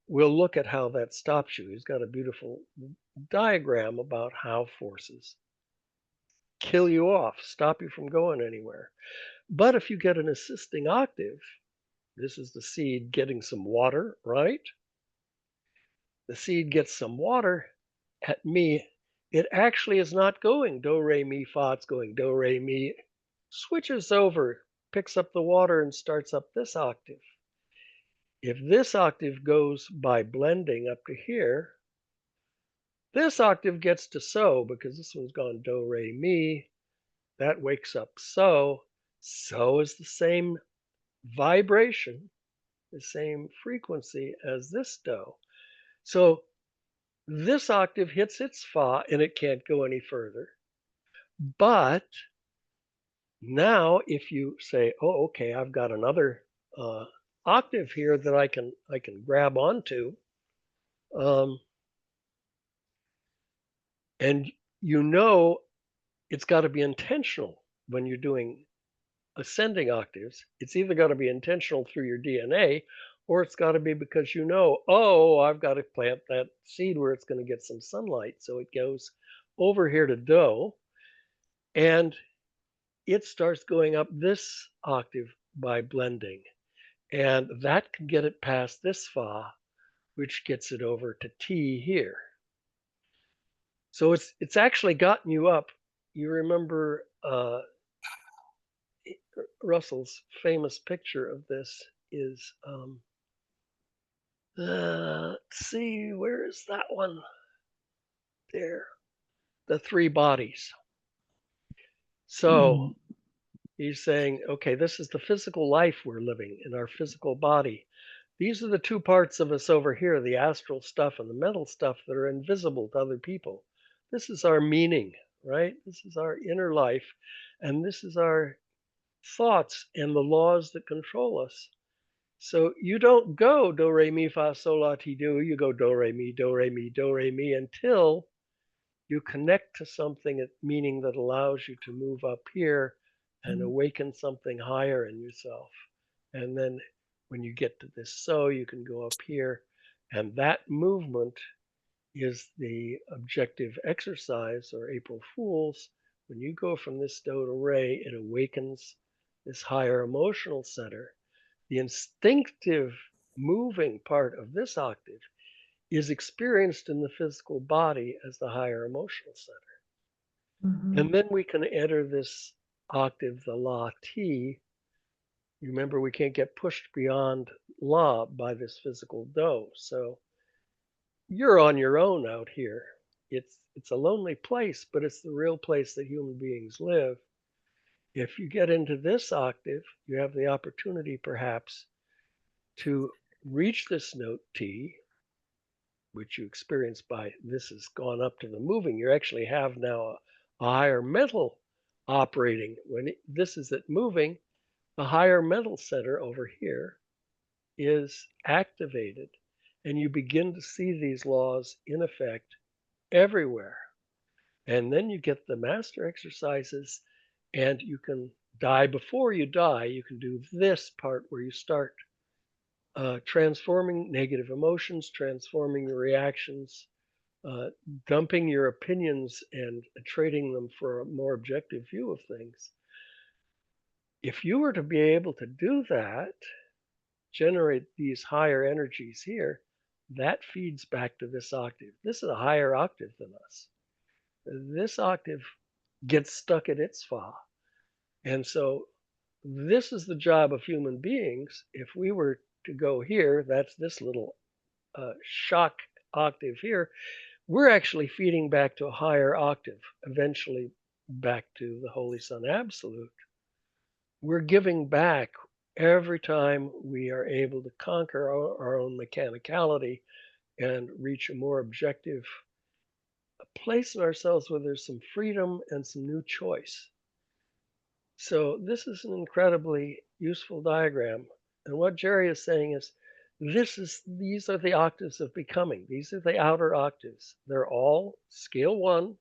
look at how that stops you. He's got a beautiful diagram about how forces kill you off, stop you from going anywhere. But if you get an assisting octave, this is the seed getting some water, right? The seed gets some water at mi. It actually is not going do, re, mi, fa. It's going do, re, mi, switches over, picks up the water and starts up this octave. If this octave goes by blending up to here, this octave gets to so because this one's gone do, re, mi. That wakes up so. So is the same vibration, the same frequency as this do. So this octave hits its fa and it can't go any further. But now if you say, oh, okay, I've got another octave here that I can grab onto, and you know it's got to be intentional when you're doing ascending octaves. It's either got to be intentional through your DNA, or it's got to be because you know, oh, I've got to plant that seed where it's going to get some sunlight. So it goes over here to do, and it starts going up this octave by blending. And that can get it past this fa, which gets it over to T here. So it's actually gotten you up. You remember Russell's famous picture of this is, let's see, where is that one? There, the 3 bodies. So he's saying, okay, this is the physical life we're living in our physical body. These are the 2 parts of us over here, the astral stuff and the mental stuff that are invisible to other people. This is our meaning, right? This is our inner life, and this is our thoughts and the laws that control us. So you don't go do, re, mi, fa, sol, la, ti, do. You go do, re, mi, do, re, mi, do, re, mi until you connect to something, meaning that allows you to move up here and awaken something higher in yourself. And then when you get to this so, you can go up here. And that movement is the objective exercise, or April Fool's. When you go from this do to re, it awakens this higher emotional center. The instinctive moving part of this octave is experienced in the physical body as the higher emotional center. And then we can enter this octave, the La Ti. You remember, we can't get pushed beyond La by this physical do. So you're on your own out here. It's a lonely place, but it's the real place that human beings live. If you get into this octave, you have the opportunity perhaps to reach this note T, which you experience by this has gone up to the moving. You actually have now a higher mental operating. When this is at moving, the higher mental center over here is activated, and you begin to see these laws in effect everywhere. And then you get the master exercises, and you can die before you die. You can do this part where you start transforming negative emotions, transforming your reactions dumping your opinions and trading them for a more objective view of things. If you were to be able to do that, generate these higher energies here, that feeds back to this octave. This is a higher octave than us. This octave gets stuck at its fa. And so this is the job of human beings. If we were to go here, that's this little shock octave here, we're actually feeding back to a higher octave, eventually back to the Holy Son Absolute. We're giving back every time we are able to conquer our own mechanicality and reach a more objective place in ourselves where there's some freedom and some new choice. So this is an incredibly useful diagram. And what Jerry is saying is, these are the octaves of becoming. These are the outer octaves. They're all scale 1,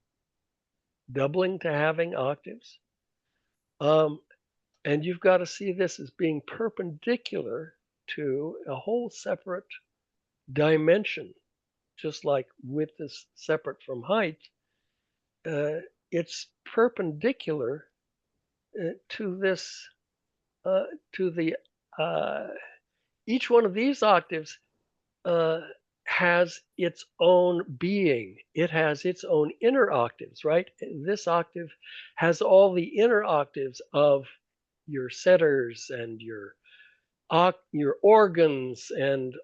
doubling to having octaves. And you've got to see this as being perpendicular to a whole separate dimension, just like width is separate from height. It's perpendicular to this, to the, each one of these octaves has its own being. It has its own inner octaves, right? This octave has all the inner octaves of your setters and your organs and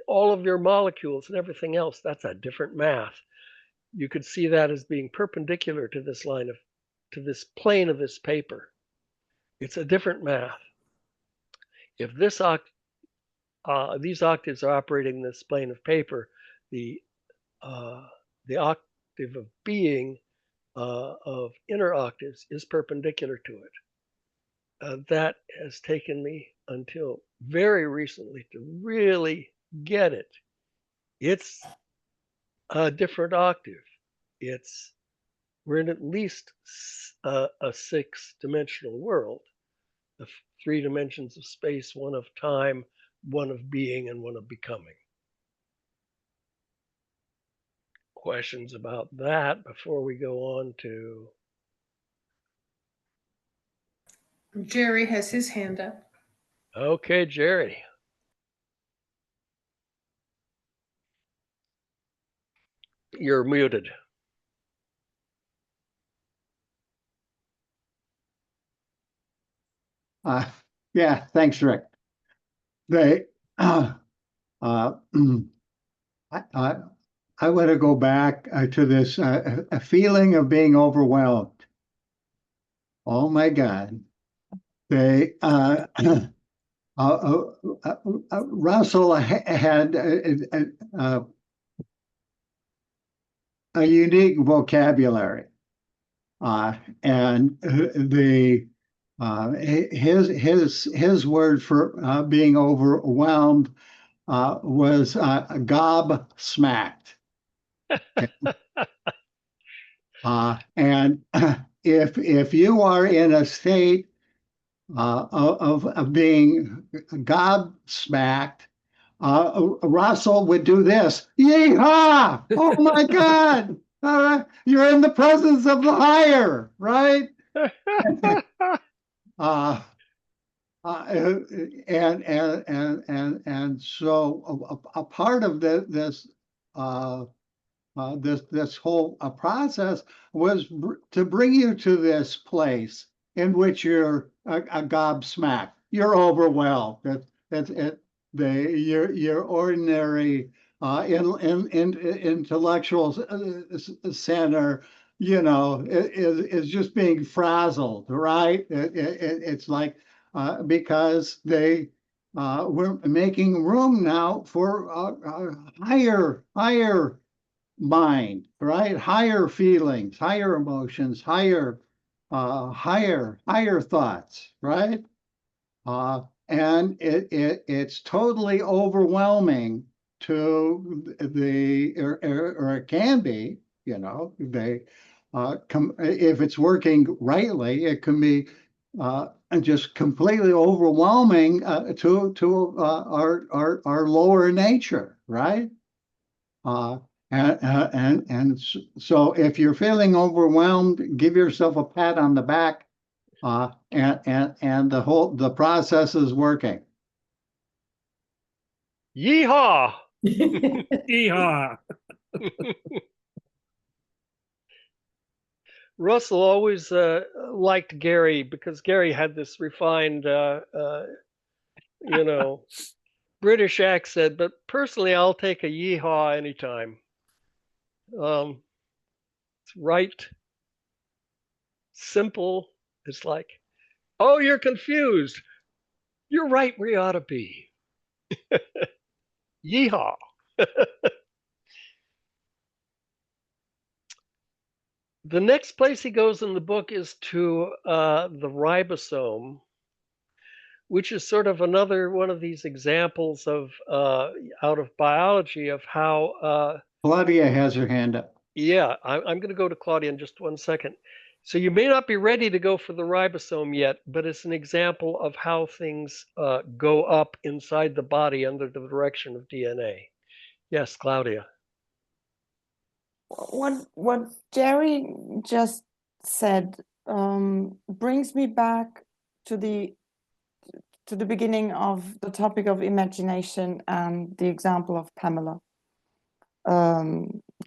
all of your molecules and everything else. That's a different math. You could see that as being perpendicular to this line of, to this plane of this paper. It's a different math. If this these octaves are operating this plane of paper, the octave of being of inner octaves is perpendicular to it. That has taken me until very recently to really get it. It's a different octave. We're in at least a 6-dimensional world, of 3 dimensions of space, 1 of time, 1 of being, and 1 of becoming. Questions about that before we go on to? Jerry has his hand up. Okay, Jerry. You're muted. Yeah, thanks, Rick. I want to go back to this a feeling of being overwhelmed. Oh my God. Russell had a unique vocabulary, and his word for being overwhelmed was gobsmacked. And if you are in a state of being gobsmacked, Russell would do this. Yeehaw! Oh my God! You're in the presence of the higher, right? And so a part of this whole process was to bring you to this place in which you're a gobsmacked. You're overwhelmed. Your ordinary intellectual center, is just being frazzled, right? It's like because we're making room now for higher mind, right? Higher feelings, higher emotions, higher thoughts, right? And it's totally overwhelming to or it can be, if it's working rightly, it can be just completely overwhelming to our lower nature, right? So if you're feeling overwhelmed, give yourself a pat on the back, and the process is working. Yeehaw! Yeehaw. Russell always liked Gary because Gary had this refined, British accent. But personally, I'll take a yeehaw anytime. It's right, simple. It's like, oh, you're confused. You're right where you ought to be. Yeehaw. The next place he goes in the book is to the ribosome, which is sort of another one of these examples of out of biology of how. Claudia has her hand up. Yeah, I'm going to go to Claudia in just 1 second. So you may not be ready to go for the ribosome yet, but it's an example of how things go up inside the body under the direction of DNA. Yes, Claudia. What Jerry just said brings me back to the beginning of the topic of imagination and the example of Pamela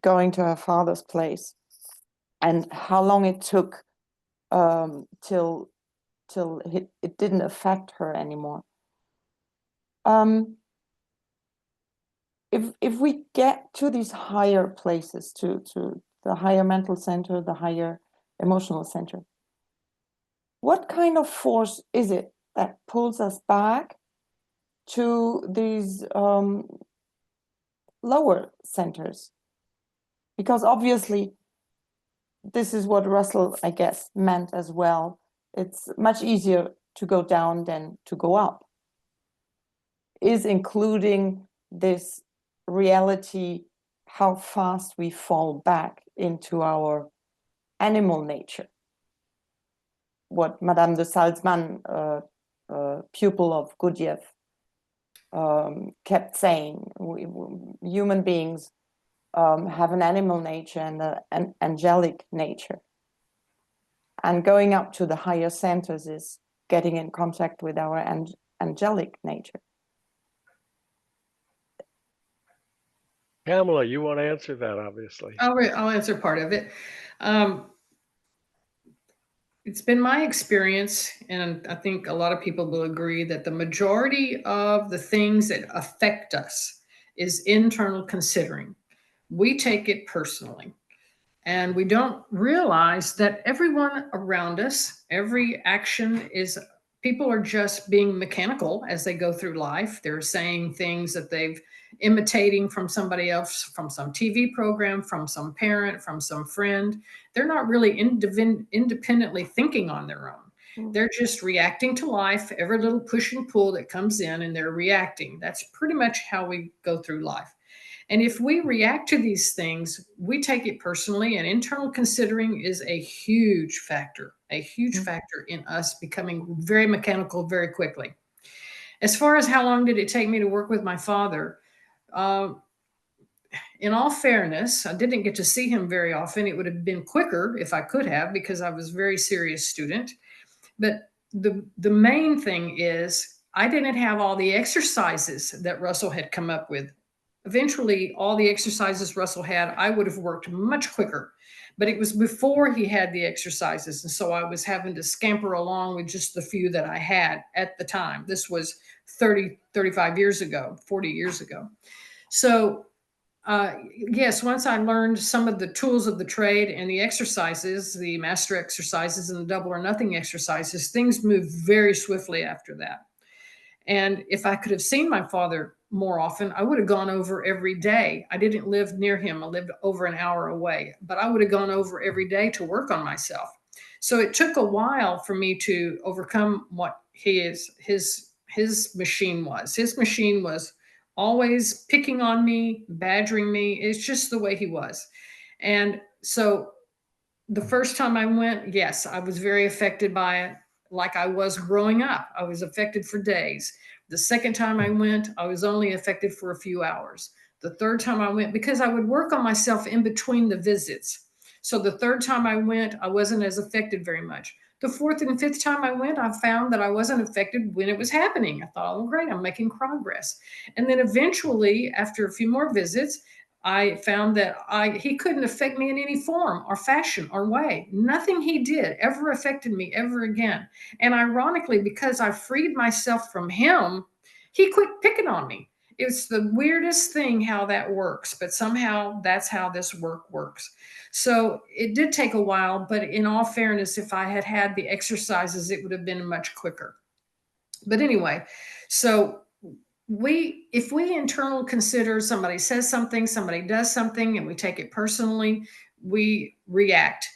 going to her father's place, and how long it took till it didn't affect her anymore. If we get to these higher places, to the higher mental center, the higher emotional center, what kind of force is it that pulls us back to these lower centers? Because obviously, this is what Russell, I guess, meant as well. It's much easier to go down than to go up. Is including this reality how fast we fall back into our animal nature. What Madame de Salzman, pupil of Gurdjieff, kept saying, human beings have an animal nature and an angelic nature. And going up to the higher centers is getting in contact with our angelic nature. Pamela, you want to answer that, obviously. I'll answer part of it. It's been my experience, and I think a lot of people will agree, that the majority of the things that affect us is internal considering. We take it personally, and we don't realize that everyone around us, every action is, people are just being mechanical as they go through life. They're saying things that they've imitating from somebody else, from some TV program, from some parent, from some friend. They're not really independently thinking on their own. They're just reacting to life, every little push and pull that comes in, and they're reacting. That's pretty much how we go through life. And if we react to these things, we take it personally, and internal considering is a huge factor in us becoming very mechanical very quickly. As far as how long did it take me to work with my father, in all fairness, I didn't get to see him very often. It would have been quicker if I could have, because I was a very serious student. But the main thing is I didn't have all the exercises that Russell had come up with. Eventually, all the exercises Russell had, I would have worked much quicker. But it was before he had the exercises. And so I was having to scamper along with just the few that I had at the time. This was 30, 35 years ago, 40 years ago. So yes, once I learned some of the tools of the trade and the exercises, the master exercises and the double or nothing exercises, things moved very swiftly after that. And if I could have seen my father more often, I would have gone over every day. I didn't live near him. I lived over an hour away, but I would have gone over every day to work on myself. So it took a while for me to overcome what his machine was. His machine was always picking on me, badgering me. It's just the way he was. And so the first time I went, yes, I was very affected by it, like I was growing up. I was affected for days. The second time I went, I was only affected for a few hours. The third time I went, because I would work on myself in between the visits. So the third time I went, I wasn't as affected very much. The fourth and fifth time I went, I found that I wasn't affected when it was happening. I thought, oh, great, I'm making progress. And then eventually, after a few more visits, I found that he couldn't affect me in any form or fashion or way. Nothing he did ever affected me ever again. And ironically, because I freed myself from him, he quit picking on me. It's the weirdest thing how that works, but somehow that's how this work works. So it did take a while, but in all fairness, if I had had the exercises, it would have been much quicker. But anyway, so if we internal consider somebody says something, somebody does something, and we take it personally, we react.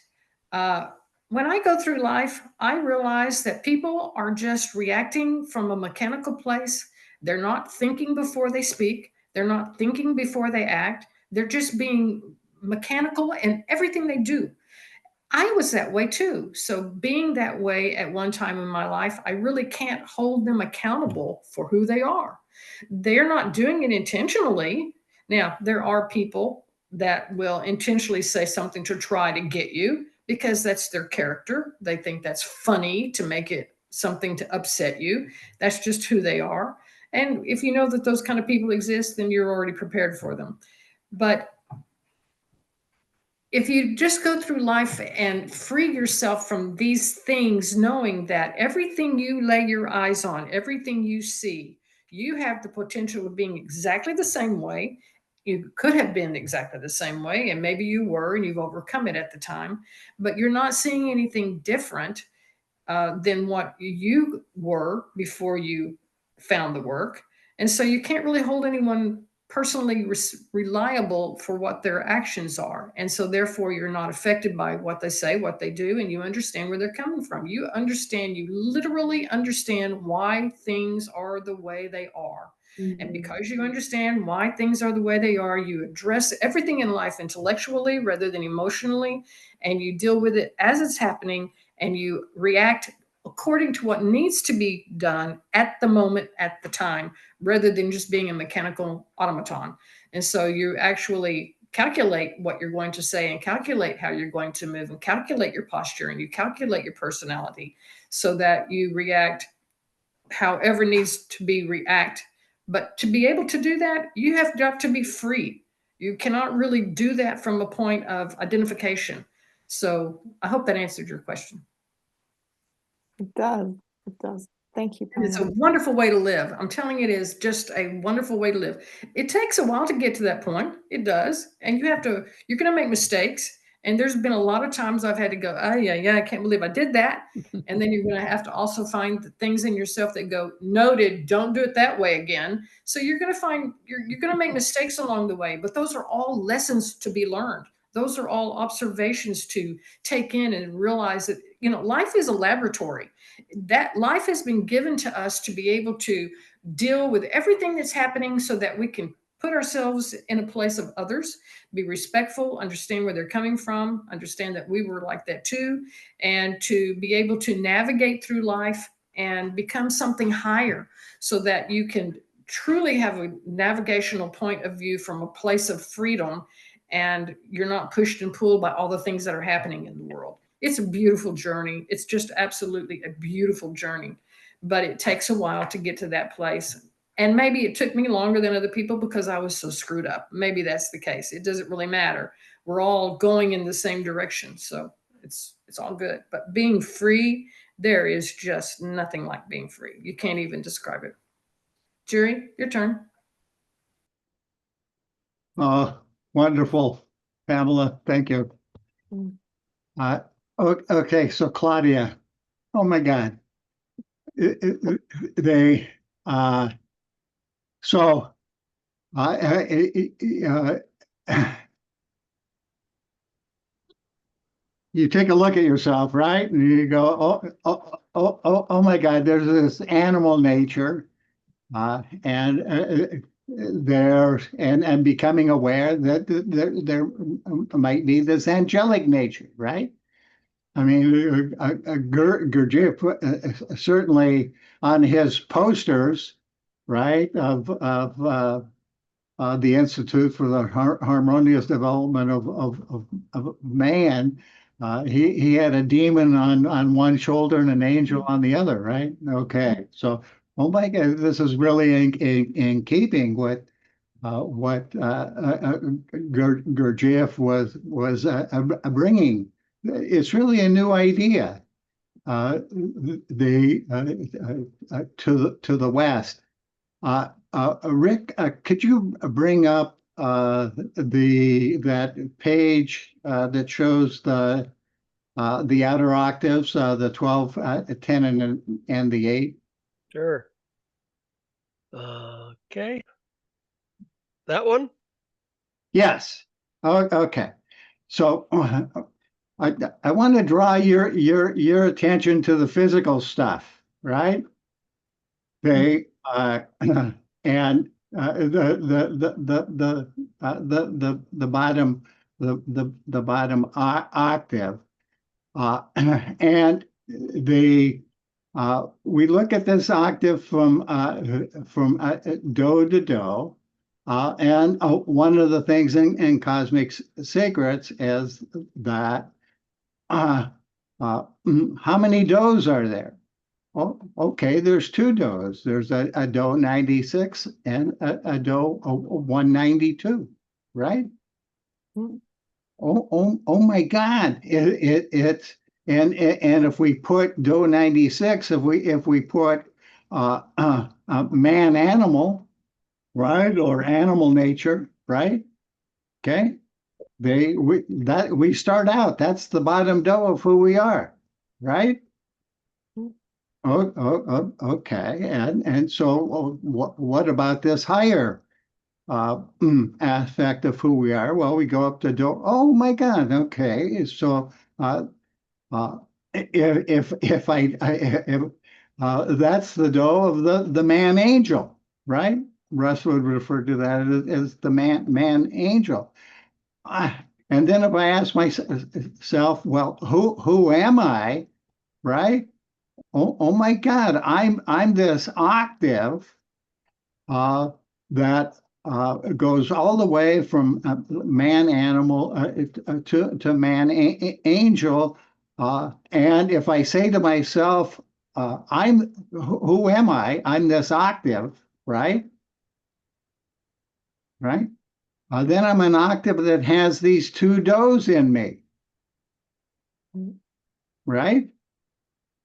When I go through life, I realize that people are just reacting from a mechanical place. They're not thinking before they speak. They're not thinking before they act. They're just being mechanical in everything they do. I was that way too. So being that way at one time in my life, I really can't hold them accountable for who they are. They're not doing it intentionally. Now, there are people that will intentionally say something to try to get you because that's their character. They think that's funny to make it something to upset you. That's just who they are. And if you know that those kind of people exist, then you're already prepared for them. But if you just go through life and free yourself from these things, knowing that everything you lay your eyes on, everything you see, you have the potential of being exactly the same way. You could have been exactly the same way, and maybe you were, and you've overcome it at the time, but you're not seeing anything different than what you were before you found the work. And so you can't really hold anyone personally reliable for what their actions are. And so therefore you're not affected by what they say, what they do, and you understand where they're coming from. You literally understand why things are the way they are. Mm-hmm. And because you understand why things are the way they are, you address everything in life intellectually rather than emotionally, and you deal with it as it's happening, and you react according to what needs to be done at the moment, at the time, rather than just being a mechanical automaton. And so you actually calculate what you're going to say and calculate how you're going to move and calculate your posture and you calculate your personality so that you react however needs to be react. But to be able to do that, you have got to be free. You cannot really do that from a point of identification. So I hope that answered your question. It does. It does. Thank you, Pamela. It's a wonderful way to live. I'm telling you, it is just a wonderful way to live. It takes a while to get to that point. It does. And you're going to make mistakes. And there's been a lot of times I've had to go, oh, yeah, I can't believe I did that. And then you're going to have to also find things in yourself that go, noted, don't do it that way again. So you're going to find, you're going to make mistakes along the way. But those are all lessons to be learned. Those are all observations to take in and realize that, life is a laboratory. That life has been given to us to be able to deal with everything that's happening so that we can put ourselves in a place of others, be respectful, understand where they're coming from, understand that we were like that too, and to be able to navigate through life and become something higher so that you can truly have a navigational point of view from a place of freedom and you're not pushed and pulled by all the things that are happening in the world. It's a beautiful journey. It's just absolutely a beautiful journey, but it takes a while to get to that place. And maybe it took me longer than other people because I was so screwed up. Maybe that's the case. It doesn't really matter. We're all going in the same direction. So it's all good. But being free, there is just nothing like being free. You can't even describe it. Jerry, your turn. Wonderful, Pamela. Thank you. Okay, so Claudia, oh my God, you take a look at yourself, right? And you go, oh my God, there's this animal nature, and becoming aware that there might be this angelic nature, right? I mean, Gurdjieff put certainly on his posters, right, of the Institute for the Harmonious Development of Man, he had a demon on one shoulder and an angel on the other, right? Okay, so oh my God, this is really in keeping with what Gurdjieff was bringing. It's really a new idea to the West. Rick, could you bring up that page that shows the outer octaves, the 12, 10, and the 8? Sure. Okay. That one? Yes. Oh, okay. So I want to draw your attention to the physical stuff, right? They and the bottom octave, and we look at this octave from do to do, and one of the things in Cosmic Secrets is that how many does are there? Oh, okay, there's two does. There's a do 96 and a do 192, right? Oh my God! It's and if we put do 96, if we put man animal, right, or animal nature, right? Okay, we start out. That's the bottom do of who we are, right? Okay. And so what about this higher aspect of who we are? Well, we go up to do. Oh my God. Okay. So if that's the do of the man angel, right? Russ would refer to that as the man angel. And then if I ask myself, well, who am I, right? Oh my God, I'm this octave that goes all the way from man animal to man angel. And if I say to myself, who am I? I'm this octave, right? Right? Then I'm an octave that has these two does in me, right?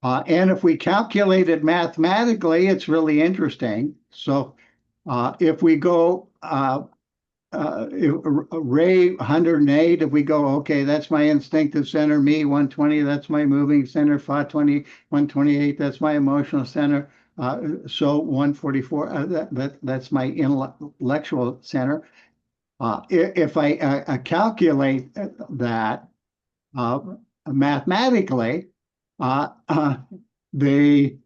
And if we calculate it mathematically, it's really interesting. So if we go Ray 108, if we go, okay, that's my instinctive center, me 120, that's my moving center, 520, 128, that's my emotional center. So 144, that's my intellectual center. If I calculate that mathematically, the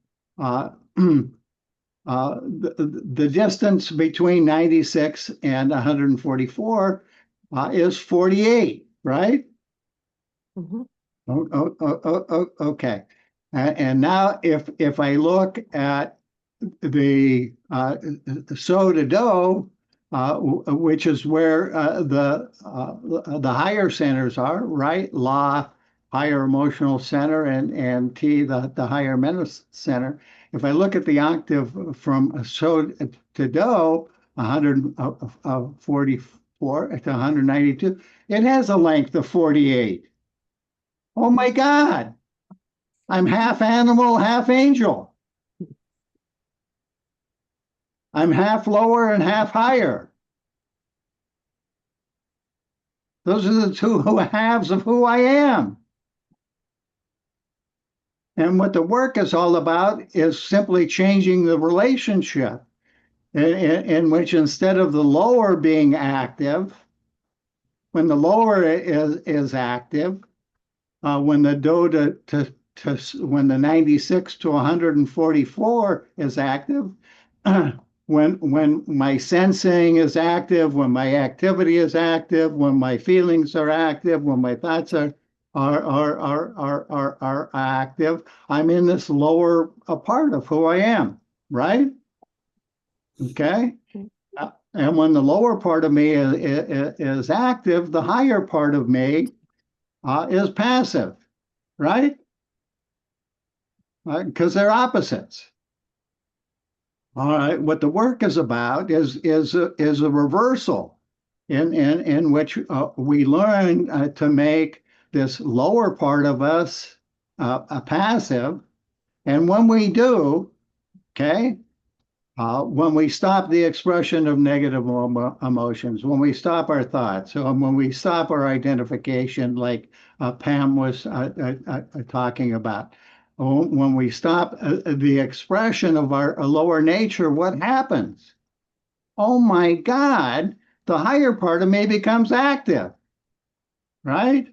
distance between 96 and 144 is 48, right? Okay. And now if I look at the so to do, which is where the higher centers are, right? La, higher emotional center, and T, the higher mental center. If I look at the octave from so to do, 144 to 192, it has a length of 48. Oh my God! I'm half animal, half angel. I'm half lower and half higher. Those are the two halves of who I am. And what the work is all about is simply changing the relationship in which instead of the lower being active, when the lower is active, when the do when the 96 to 144 is active, when my sensing is active, when my activity is active, when my feelings are active, when my thoughts are active, I'm in this lower part of who I am, right? Okay. And when the lower part of me is active, the higher part of me is passive, right? Because they're opposites. All right. What the work is about is a reversal in which we learn to make this lower part of us a passive. And when we do, okay, when we stop the expression of negative emotions, when we stop our thoughts, when we stop our identification, like Pam was talking about, when we stop the expression of our lower nature, what happens? Oh my God, the higher part of me becomes active, right?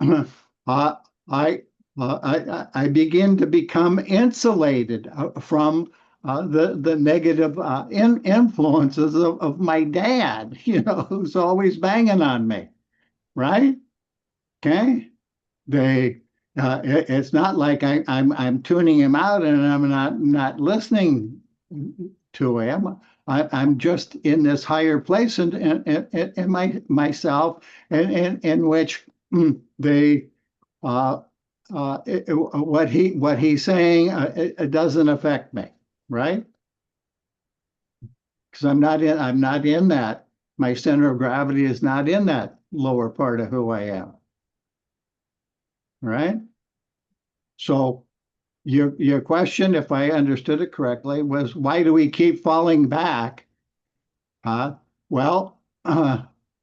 I begin to become insulated from the negative influences of my dad, who's always banging on me, right? Okay, it's not like I'm tuning him out and I'm not listening to him. I'm just in this higher place in myself, in which they what he's saying it doesn't affect me, right? Because I'm not in that. My center of gravity is not in that lower part of who I am, right? So your question, if I understood it correctly, was why do we keep falling back? Well,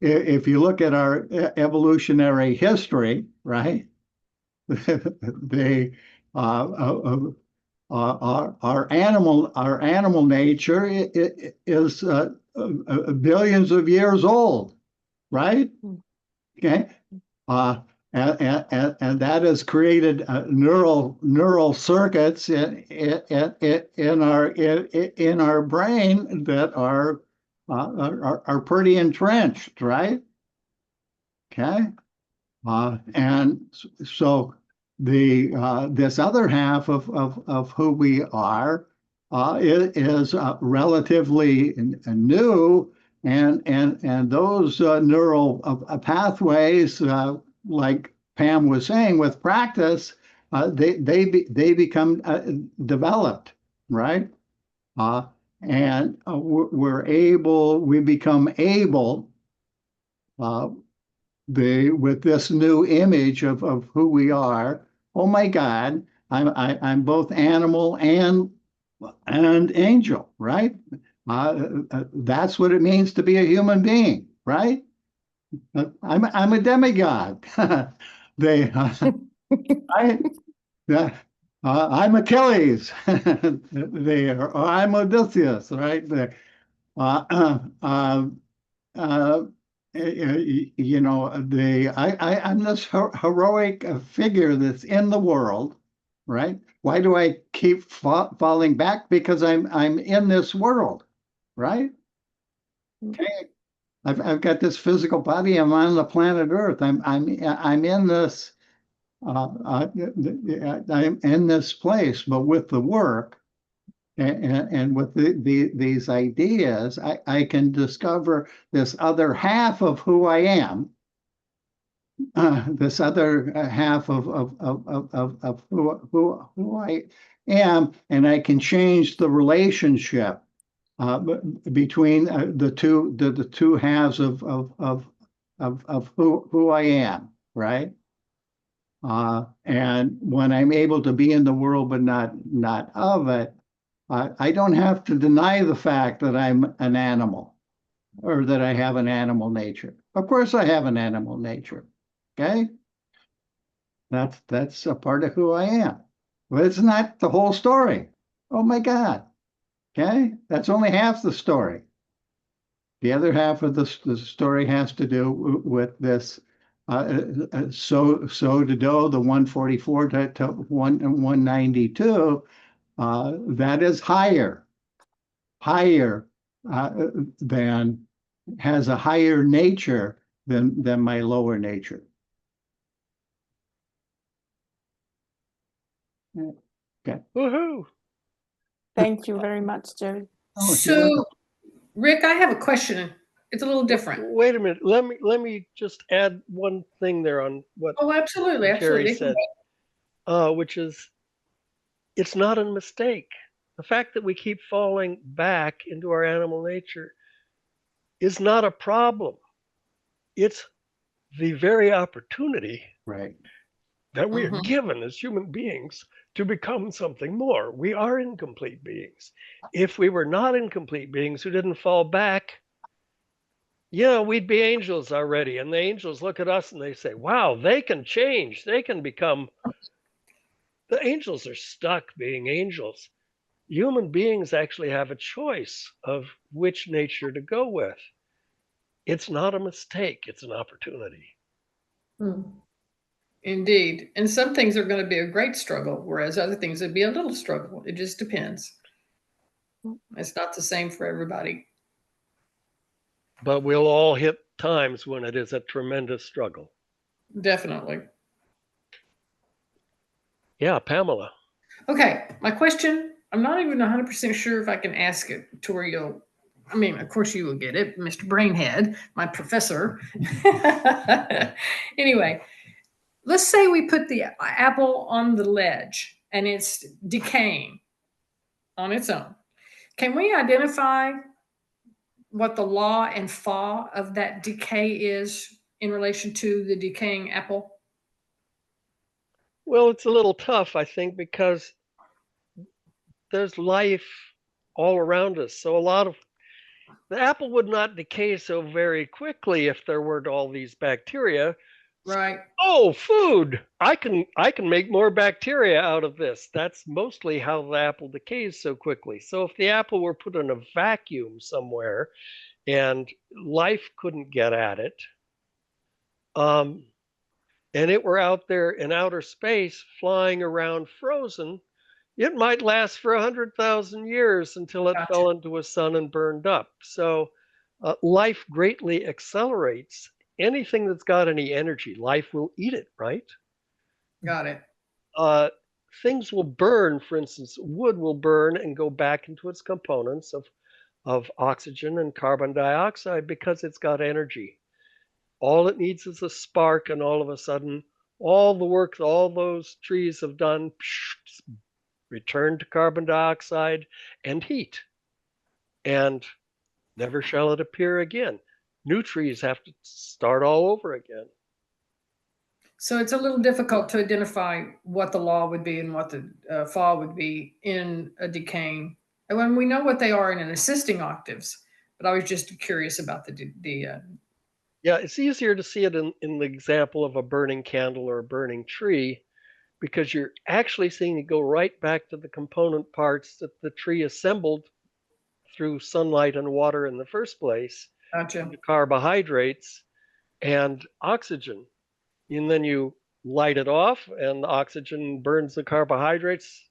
if you look at our evolutionary history, right? They our animal nature is billions of years old, right? Okay, and that has created neural circuits in our brain that are pretty entrenched, right? Okay. And so this other half of who we are is relatively new, and those neural pathways, like Pam was saying, with practice, they become developed, right? And we become able. With this new image of who we are, oh my God, I'm both animal and angel, right? That's what it means to be a human being, right? I'm a demigod. I'm Achilles. I'm Odysseus, right? I'm this heroic figure that's in the world, right? Why do I keep falling back? Because I'm in this world, right? Okay, I've got this physical body. I'm on the planet Earth. I'm in this. I'm in this place, but with the work. And with these ideas, I can discover this other half of who I am, this other half of who I am, and I can change the relationship between the two halves of who I am, right? And when I'm able to be in the world but not of it, I don't have to deny the fact that I'm an animal or that I have an animal nature. Of course, I have an animal nature. Okay, that's a part of who I am, but it's not the whole story. Oh my God. Okay, that's only half the story. The other half of the story has to do with this. So to do the 144 to 192. That is higher than, has a higher nature than my lower nature. Okay. Woohoo! Thank you very much, Jerry. Oh, So Rick, I have a question. It's a little different. Wait a minute. Let me just add one thing there on what Oh, absolutely, Jerry absolutely. said, which is it's not a mistake. The fact that we keep falling back into our animal nature is not a problem. It's the very opportunity Right. that we are given as human beings to become something more. We are incomplete beings. If we were not incomplete beings who didn't fall back, yeah, we'd be angels already. And the angels look at us and they say, wow, they can change. They can become. The angels are stuck being angels. Human beings actually have a choice of which nature to go with. It's not a mistake, it's an opportunity. Indeed. And some things are going to be a great struggle, whereas other things would be a little struggle. It just depends. It's not the same for everybody. But we'll all hit times when it is a tremendous struggle. Definitely. Yeah, Pamela. Okay, my question, I'm not even 100% sure if I can ask it to where you'll, I mean, of course you will get it, Mr. Brainhead, my professor. Anyway, let's say we put the apple on the ledge and it's decaying on its own. Can we identify what the law and fa of that decay is in relation to the decaying apple? Well, it's a little tough, I think, because there's life all around us. So the apple would not decay so very quickly if there weren't all these bacteria. Right. Oh, food! I can make more bacteria out of this. That's mostly how the apple decays so quickly. So if the apple were put in a vacuum somewhere and life couldn't get at it, and it were out there in outer space flying around frozen, it might last for 100,000 years until it fell into a sun and burned up. So life greatly accelerates. Anything that's got any energy, life will eat it, right? Got it. Things will burn. For instance, wood will burn and go back into its components of oxygen and carbon dioxide because it's got energy. All it needs is a spark, and all of a sudden, all the work all those trees have done return to carbon dioxide and heat. And never shall it appear again. New trees have to start all over again. So it's a little difficult to identify what the law would be and what the fa would be in a decaying. And when we know what they are in an assisting octaves, but I was just curious about the Yeah, it's easier to see it in the example of a burning candle or a burning tree, because you're actually seeing it go right back to the component parts that the tree assembled through sunlight and water in the first place. Gotcha. The carbohydrates and oxygen. And then you light it off and the oxygen burns the carbohydrates.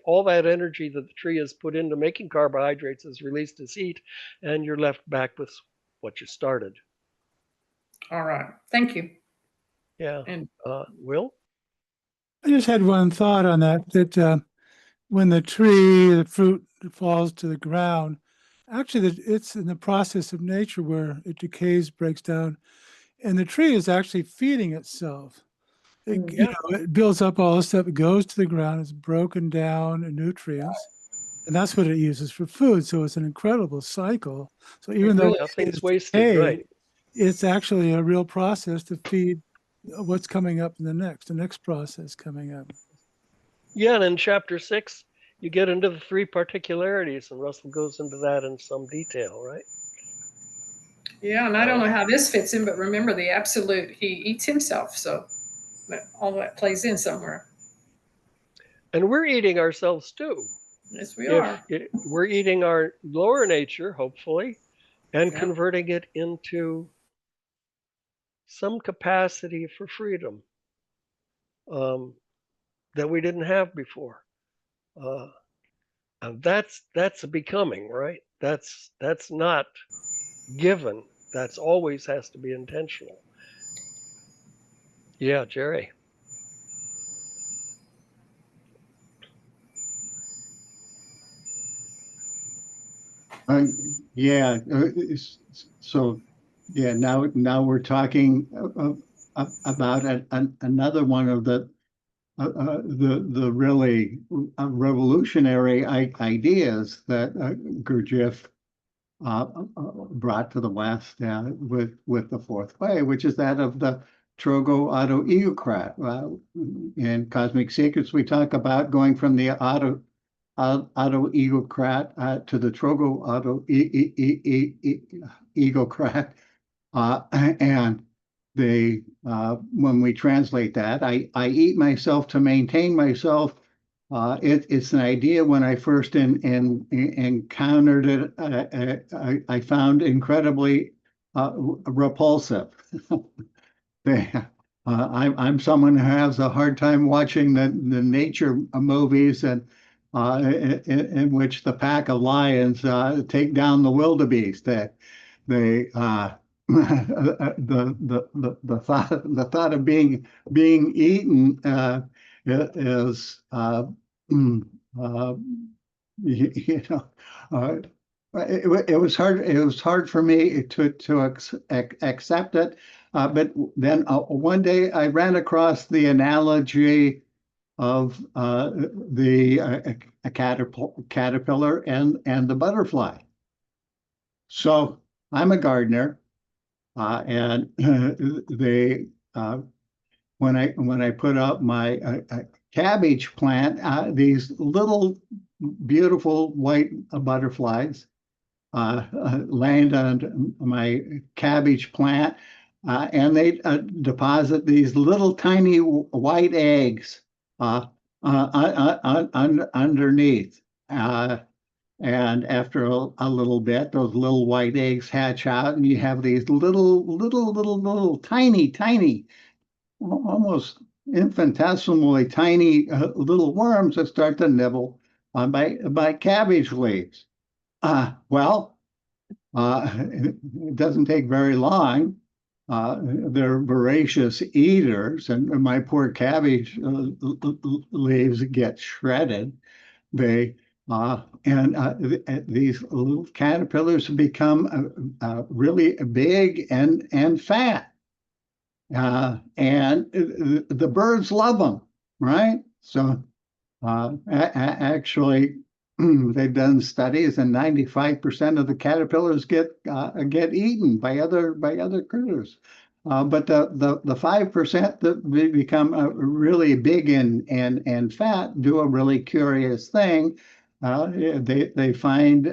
All that energy that the tree has put into making carbohydrates is released as heat, and you're left back with what you started. All right. Thank you. Yeah. And Will? I just had one thought on that when the fruit falls to the ground, actually it's in the process of nature where it decays, breaks down, and the tree is actually feeding itself. It builds up all this stuff, it goes to the ground, it's broken down in nutrients, and that's what it uses for food. So it's an incredible cycle. So even though nothing's it's wasted, decay, right? It's actually a real process to feed what's coming up in the next process coming up. Yeah, and in chapter 6, you get into the 3 particularities, and Russell goes into that in some detail, right? yeah, and I don't know how this fits in, but remember the absolute, he eats himself. So all that plays in somewhere. And we're eating ourselves too. Yes, we are. We're eating our lower nature, hopefully, and converting it into some capacity for freedom that we didn't have before. And that's a becoming, right? That's not given. That's always has to be intentional. Yeah, Jerry. Yeah. So, yeah. Now we're talking about another one of the really revolutionary ideas that Gurdjieff brought to the West with the fourth way, which is that of the Trogo auto-egocrat. In Cosmic Secrets, we talk about going from the auto-egocrat to the Trogo auto-egocrat. And when we translate that, I eat myself to maintain myself. It's an idea when I first encountered it, I found incredibly repulsive. I'm someone who has a hard time watching the nature movies and in which the pack of lions take down the wildebeest. The thought of being eaten is you know it was hard for me to accept it, but then one day I ran across the analogy of the caterpillar and the butterfly. So I'm a gardener, and when I put up my cabbage plant, these little beautiful white butterflies land on my cabbage plant, and they deposit these little tiny white eggs underneath. And after a little bit, those little white eggs hatch out, and you have these little tiny, almost infinitesimally tiny little worms that start to nibble on my cabbage leaves. Well, it doesn't take very long. They're voracious eaters, and my poor cabbage leaves get shredded. These little caterpillars become really big and fat, and the birds love them, right? So actually, they've done studies, and 95% of the caterpillars get eaten by other critters. But the 5% that become really big and fat do a really curious thing. They find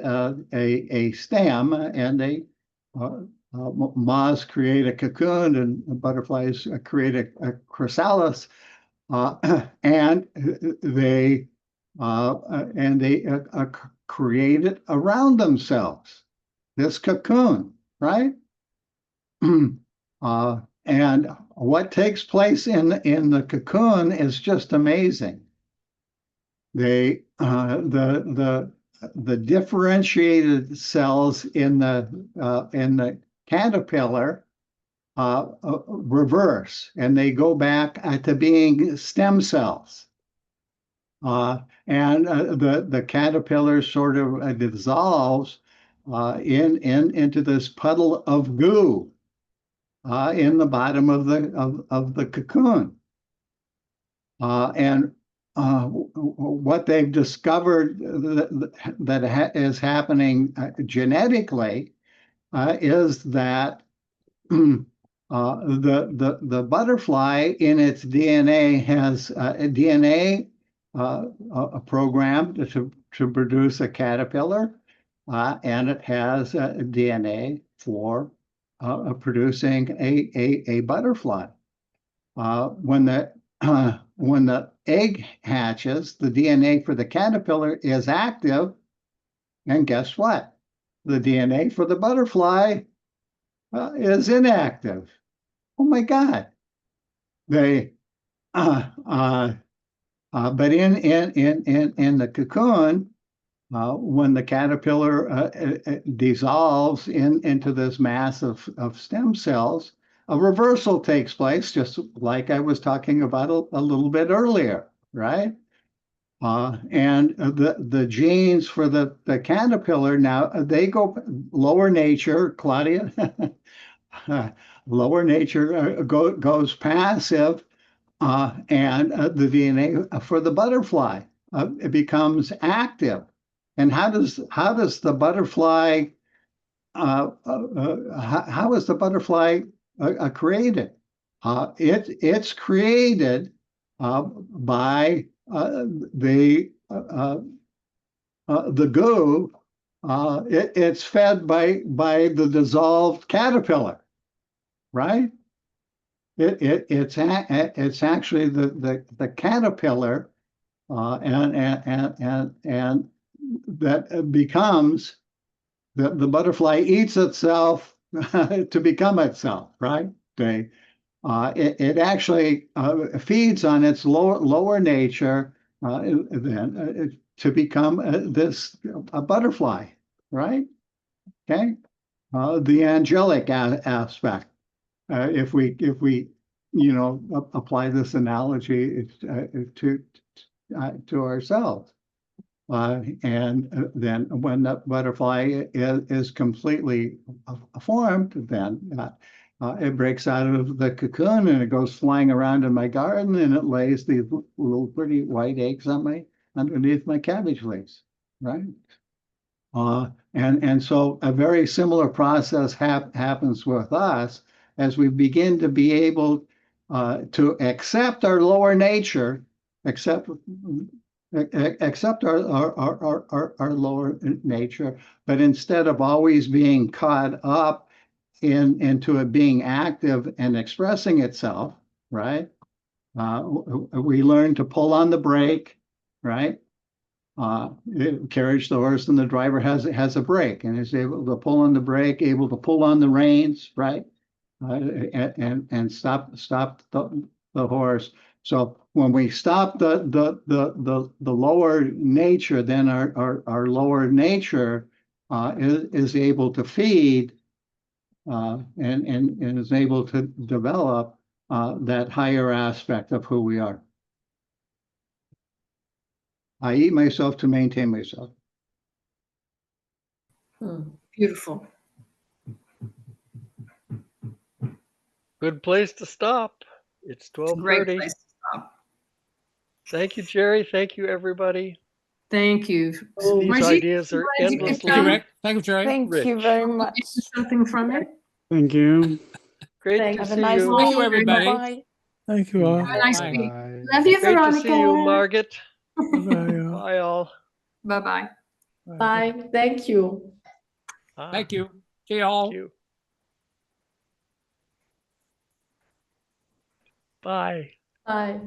a stem, and moths create a cocoon, and butterflies create a chrysalis, and they create it around themselves, this cocoon, right? And what takes place in the cocoon is just amazing. The differentiated cells in the caterpillar reverse, and they go back to being stem cells. And the caterpillar sort of dissolves into this puddle of goo in the bottom of the cocoon. And what they've discovered that is happening genetically is that the butterfly in its DNA has a DNA programmed to produce a caterpillar, and it has DNA for producing a butterfly. When the egg hatches, the DNA for the caterpillar is active, and guess what? The DNA for the butterfly is inactive. Oh my God! But in the cocoon, when the caterpillar dissolves into this mass of stem cells, a reversal takes place, just like I was talking about a little bit earlier, right? And the genes for the caterpillar now, they go lower nature, Claudia, lower nature goes passive, and the DNA for the butterfly it becomes active. And how does the butterfly how is the butterfly created? It's created by the goo. It's fed by the dissolved caterpillar, right? It's actually the caterpillar, and that becomes the butterfly eats itself to become itself, right? It actually feeds on its lower nature then to become a butterfly, right? Okay, the angelic aspect. If we apply this analogy to ourselves. And then when the butterfly is completely formed, then it breaks out of the cocoon and it goes flying around in my garden and it lays these little pretty white eggs on underneath my cabbage leaves, right? And so a very similar process happens with us as we begin to be able to accept our lower nature, accept our lower nature, but instead of always being caught up into it being active and expressing itself, right? We learn to pull on the brake, right? Carriage the horse and the driver has a brake and is able to pull on the brake, able to pull on the reins, right? And stop the horse. So when we stop the lower nature, then our lower nature is able to feed and is able to develop that higher aspect of who we are. I eat myself to maintain myself. Beautiful. Good place to stop. It's It's a great 12:30. place to stop. Thank you, Jerry. Thank you, everybody. Thank you. These Margie, ideas are glad you could endlessly Thank you, come. Rick. Thank you, Jerry. Thank rich. you very much. Something from it. Thank you. Great Thank to Have a see nice you. Thank you, week. everybody. Bye-bye. Thank you all. Have a nice Bye. week. Bye. Love you, Great to Veronica. see you, Margaret. Bye all. Bye, all. Bye-bye. Bye. Thank you. Thank you. See you all. Thank you. Bye. Bye.